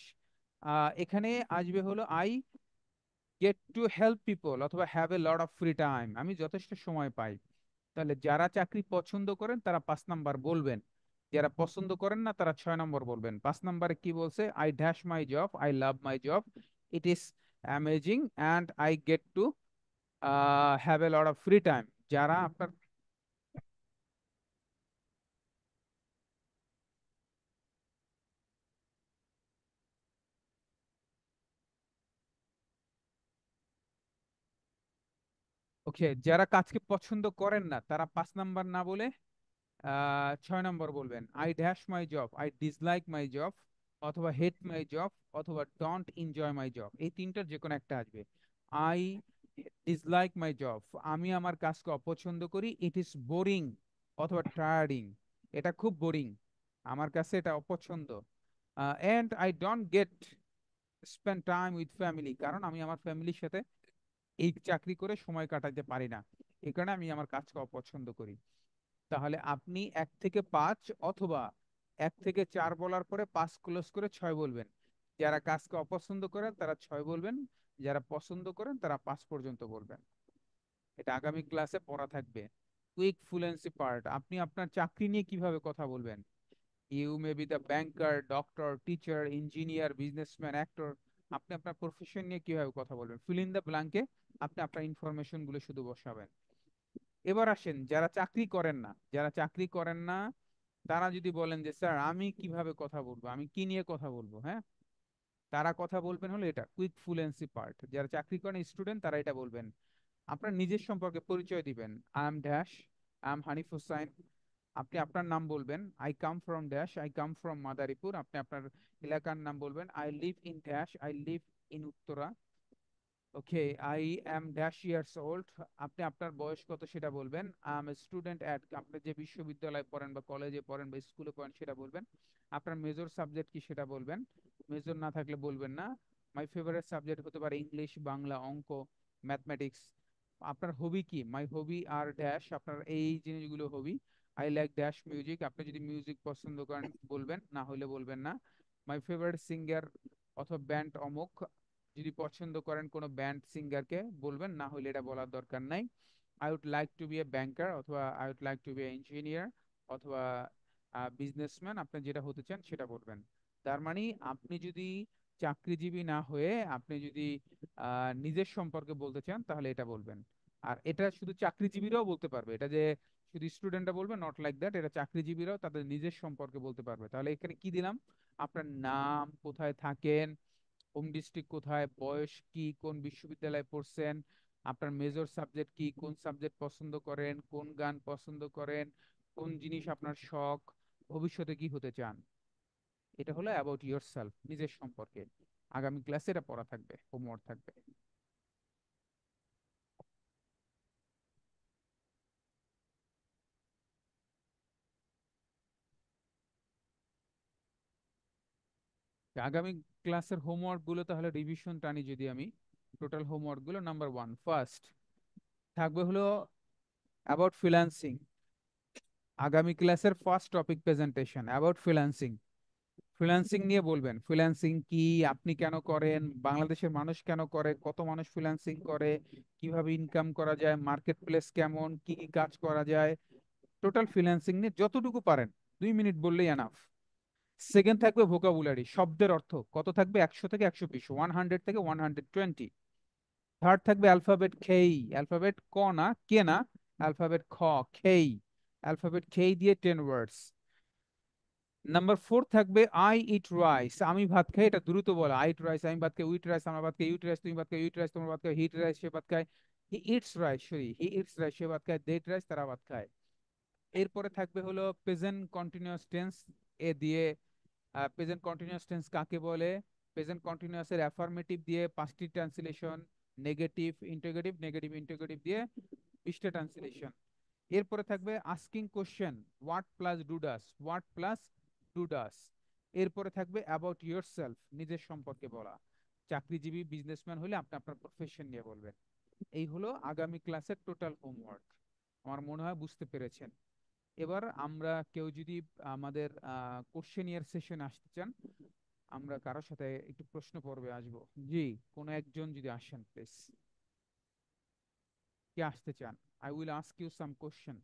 এখানে আসবে হলো I get to help people অথবা have a lot of free time, আমি যথেষ্ট সময় পাই। তাহলে যারা চাকরি পছন্দ করেন তারা 5 নাম্বার বলবেন, যারা পছন্দ করেন না তারা 6 নম্বর বলবেন। 5 নাম্বারে কি বলছে? I dash my job, I love my job, it is amazing, and I get to have a lot of free time. যারা আপনার ওকে, যারা কাজকে পছন্দ করেন না তারা 5 নাম্বার না বলে 6 নম্বর বলবেন। I dash my job, I dislike my job, অথবা হেট মাই জব, অথবা ডোন্ট এনজয় মাই জব, এই তিনটার যে কোনো একটা আসবে। আই ডিসলাইক মাই জব, আমি আমার কাজকে অপছন্দ করি। ইট ইজ বোরিং অথবা টায়ার্ডিং, এটা খুব বোরিং, আমার কাছে এটা অপছন্দ। And I don't get spend time with family, কারণ আমি আমার ফ্যামিলির সাথে এই চাকরি করে সময় কাটাতে পারি না, এই কারণে আমি আমার কাজকে অপছন্দ করি। তাহলে আপনি 1 থেকে 5 অথবা 1 থেকে 4 বলার পরে 5 ক্লোজ করে 6 বলবেন। যারা কাজকে অপছন্দ করেন তারা 6 বলবেন, যারা পছন্দ করেন তারা 5 পর্যন্ত বলবেন। এটা আগামী ক্লাসে পড়া থাকবে। কুইক ফ্লুয়েন্সি পার্ট, আপনি আপনার চাকরি নিয়ে কিভাবে কথা বলবেন। You may be the banker, doctor, teacher, engineer, businessman, actor, আপনি আপনার প্রফেশন নিয়ে কিভাবে কথা বলবেন। ফিল ইন দ্য ব্ল্যাঙ্কে আপনি আপনার ইনফরমেশন গুলো শুধু বসাবেন। এবার আসেন যারা চাকরি করেন না, যারা চাকরি করেন না তারা যদি বলেন যে স্যার আমি কিভাবে কথা বলবো, আমি কি নিয়ে কথা বলবো, হ্যাঁ, তারা কথা বলবেন হলো এটা কুইক ফ্লুয়েন্সি পার্ট। যারা চাকরি করেন স্টুডেন্ট তারা এটা বলবেন। আপনার নিজের সম্পর্কে পরিচয় দিবেন। I am dash, I am Hanif Hossain, আপনি আপনার নাম বলবেন। I come from dash, I come from Madaripur, আপনি আপনার এলাকার নাম বলবেন। I live in dash, I live in Uttara. Okay, I am dash years old, আপনি আপনার বয়স কত সেটা বলবেন। আই এম স্টুডেন্ট অ্যাট, আপনি যে বিশ্ববিদ্যালয়ে পড়েন বা কলেজে পড়েন বা স্কুলে পড়েন সেটা বলবেন। আপনার মেজর সাবজেক্ট কি সেটা বলবেন, মেজর না থাকলে বলবেন না। মাই ফেভারিট সাবজেক্ট হতে পারে ইংলিশ, বাংলা, অঙ্ক, ম্যাথমেটিক্স। আপনার হবি কি? মাই হবি আর ড্যাশ, আপনার এই জিনিসগুলো হবি। আই লাইক ড্যাশ মিউজিক, আপনি যদি মিউজিক পছন্দ করেন বলবেন, না হলে বলবেন না। মাই ফেভারিট সিঙ্গার অথবা ব্যান্ড অমুক, যদি পছন্দ করেন কোনো ব্যান্ড সিঙ্গারকে বলবেন, না হলে এটা বলার দরকার নাই। I would like to be a banker, অথবা I would like to be a engineer, অথবা বিজনেসম্যান, আপনি যেটা হতে চান সেটা বলবেন। তার মানে আপনি যদি চাকরিজীবী না হয়ে আপনি যদি নিজের সম্পর্কে বলতে চান তাহলে এটা বলবেন। আর এটা শুধু চাকরিজীবীরাও বলতে পারবে, এটা যে শুধু স্টুডেন্টরা বলবে নট লাইক দ্যাট, এটা চাকরিজীবীরাও তাদের নিজের সম্পর্কে বলতে পারবে। তাহলে এখানে কি দিলাম? আপনার নাম, কোথায় থাকেন, হোম ডিস্ট্রিক্ট কোথায়, বয়স কি, কোন বিশ্ববিদ্যালয়ে পড়ছেন, আপনার মেজর সাবজেক্ট কি, কোন সাবজেক্ট পছন্দ করেন, কোন গান পছন্দ করেন, কোন জিনিস আপনার শখ, ভবিষ্যতে কি হতে চান। এটা হলো অ্যাবাউট ইয়োর সেলফ, নিজের সম্পর্কে। আগামী ক্লাসে এটা পড়া থাকবে, হোমওয়ার্ক থাকবে। আগামী ক্লাসের হোমওয়ার্ক গুলো তাহলে রিভিশন টানি যদি আমি, টোটাল হোমওয়ার্ক গুলো, নাম্বার 1 ফার্স্ট থাকবে হলো অ্যাবাউট ফ্রিল্যান্সিং। আগামী ক্লাসের first topic presentation about freelancing. Freelancing নিয়ে বলবেন, ফ্রিল্যান্সিং কি, আপনি কেন করেন, বাংলাদেশের মানুষ কেন করে, কত মানুষ ফ্রিল্যান্সিং করে, কিভাবে ইনকাম করা যায়, মার্কেট প্লেস কেমন, কি কি কাজ করা যায়, টোটাল ফ্রিল্যান্সিং নিয়ে যতটুকু পারেন 2 মিনিট বললেই এনাফ। সেকেন্ড থাকবে ভোকাবুলারি, শব্দের অর্থ কত থাকবে, 100 থেকে 120, 100 থেকে 120। থার্ড থাকবে অ্যালফাবেট খেই, অ্যালফাবেট ক না, কে না, অ্যালফাবেট খ, খেই, অ্যালফাবেট খেই দিয়ে 10 ওয়ার্ডস। নাম্বার 4 থাকবে আই ইট রাইস, আমি ভাত খাই, এটা দ্রুত বলা। আই ইট রাইস, আমি ভাত খাই। উইট রাইস, আমার ভাত খাই। ইউট রাইস, তুমি ভাত খাই। ইউট রাইস, তোমার ভাত খাই। হিট রাইস, সে ভাত খায়। He eats rice, sorry, he eats rice, সে ভাত খায়। দেট রাইস, তারা ভাত খায়। এরপরে থাকবে হলো প্রেজেন্ট কন্টিনিউয়াস টেন্স এ দিয়ে। প্রেজেন্ট কন্টিনিউয়াস টেন্স কাকে বলে? প্রেজেন্ট কন্টিনিউয়াস এর অ্যাফার্মেটিভ দিয়ে 5টি translation, negative, interrogative, negative interrogative দিয়ে 20টা ট্রান্সলেশন। এরপরে থাকবে asking question, what plus do does, what plus do ডাস। এরপরে থাকবে অ্যাবাউট ইয়োর সেলফ, নিজের সম্পর্কে বলা। চাকরিজীবী বিজনেসম্যান হলে আপনি আপনার প্রফেশন নিয়ে বলবেন। এই হলো আগামী ক্লাসের টোটাল হোমওয়ার্ক। আমার মনে হয় বুঝতে পেরেছেন। এবার আমরা কেউ যদি আমাদের কোশ্চেনিয়ার সেশন আসতে চান, আমরা কারোর সাথে একটু প্রশ্ন পর্বে আসবো। জি, কোনো একজন যদি আসেন প্লিজ, কে আসতে চান? I will ask you some question.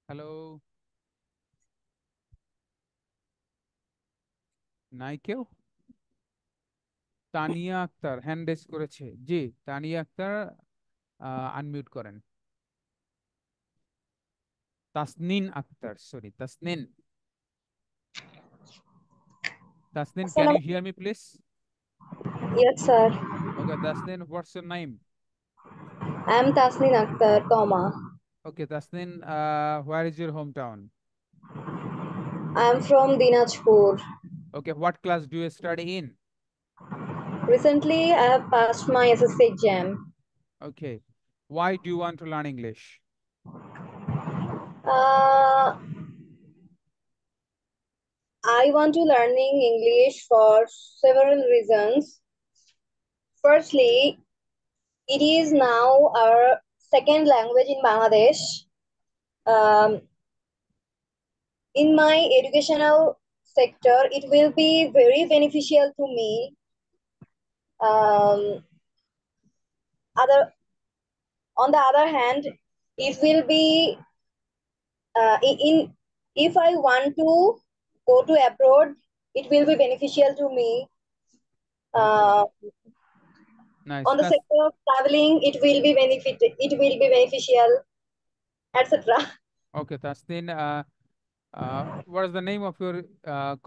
Hello, নাই কেউ? তানিয়া আক্তার হ্যান্ড রেজ করেছে। জি, তানিয়া আক্তার আনমিউট করেন। Tasnin Akter, sorry, Tasnin. Tasnin, can you hear me, please? Yes, sir. Okay, Tasnin, what's your name? I'm Tasnin Akhtar, comma. Okay, Tasnin, where is your hometown? I'm from Dinajpur. Okay, what class do you study in? Recently, I have passed my SSC exam. Okay, why do you want to learn English? Uh, I want to learning English for several reasons. Firstly, it is now our second language in Bangladesh. Um, in my educational sector, it will be very beneficial to me. Um, on the other hand, it will be in if I want to go to abroad, it will be beneficial to me. Uh, Nice. on the sector of traveling, it will be beneficial, etc. Okay, Tasnin, what is the name of your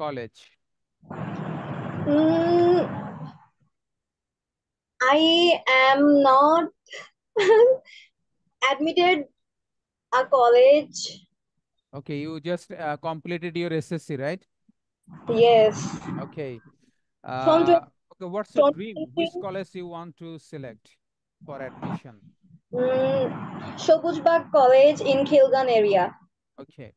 college? I am not admitted a college. Okay, you just completed your SSC, right? Yes. Okay. From Okay, what's your dream? Which college you want to select for admission? Shobujbagh College in Khilgan area. Okay,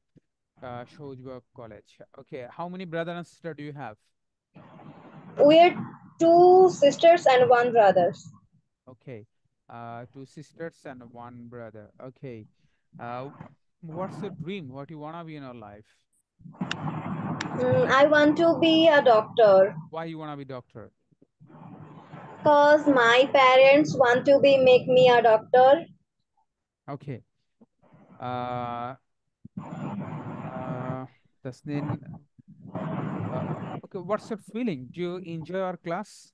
Shobujbagh College. Okay, how many brother and sister do you have? We're two sisters and one brother. Okay, two sisters and one brother. Okay, what's your dream? What you wanna be in your life? I want to be a doctor. Why you wanna be doctor? Because my parents want to make me a doctor. Okay. Tasnin, okay, what's your feeling? Do you enjoy our class?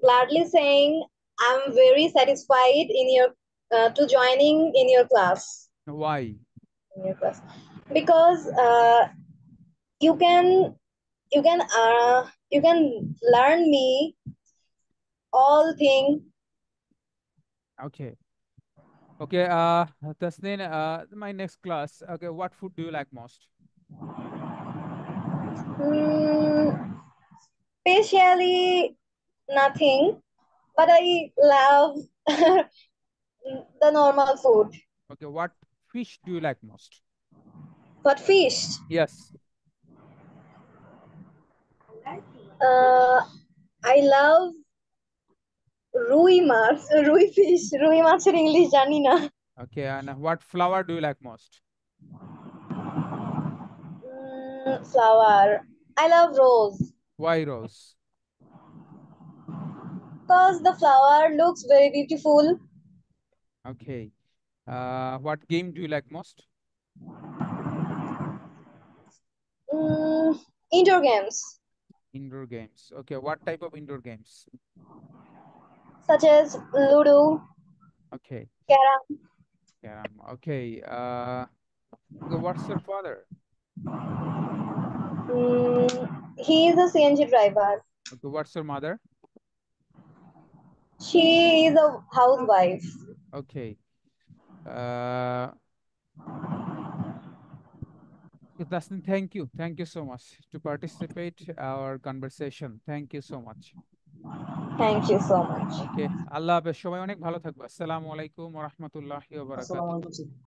Gladly saying, I'm very satisfied in your to joining in your class. Why? In your class, because you can learn me all things. Okay. Okay, Tasnin, my next class. Okay, what food do you like most? Especially nothing, but I love the normal food. Okay, what fish do you like most? What fish? Yes. I love রুই মাছ, রুই fish, রুই মাছের English জানি না। Okay, and what flower do you like most? Flower. I love rose. Why rose? Because the flower looks very beautiful. Okay. What game do you like most? Indoor games. Indoor games. Okay, what type of indoor games? Such as Ludo. Okay. Carom. Carom. Okay. Okay, what's your father? He is a CNG driver. Okay, what's your mother? She is a housewife. Okay. Tasnim, thank you so much to participate our conversation. Thank you so much. Thank you so much. Okay, আল্লাহ হাফেজ, সবাই অনেক ভালো থাকবে। আসসালামু আলাইকুম ওয়া রাহমাতুল্লাহি ওয়া বারাকাতুহু। আসসালামু আলাইকুম।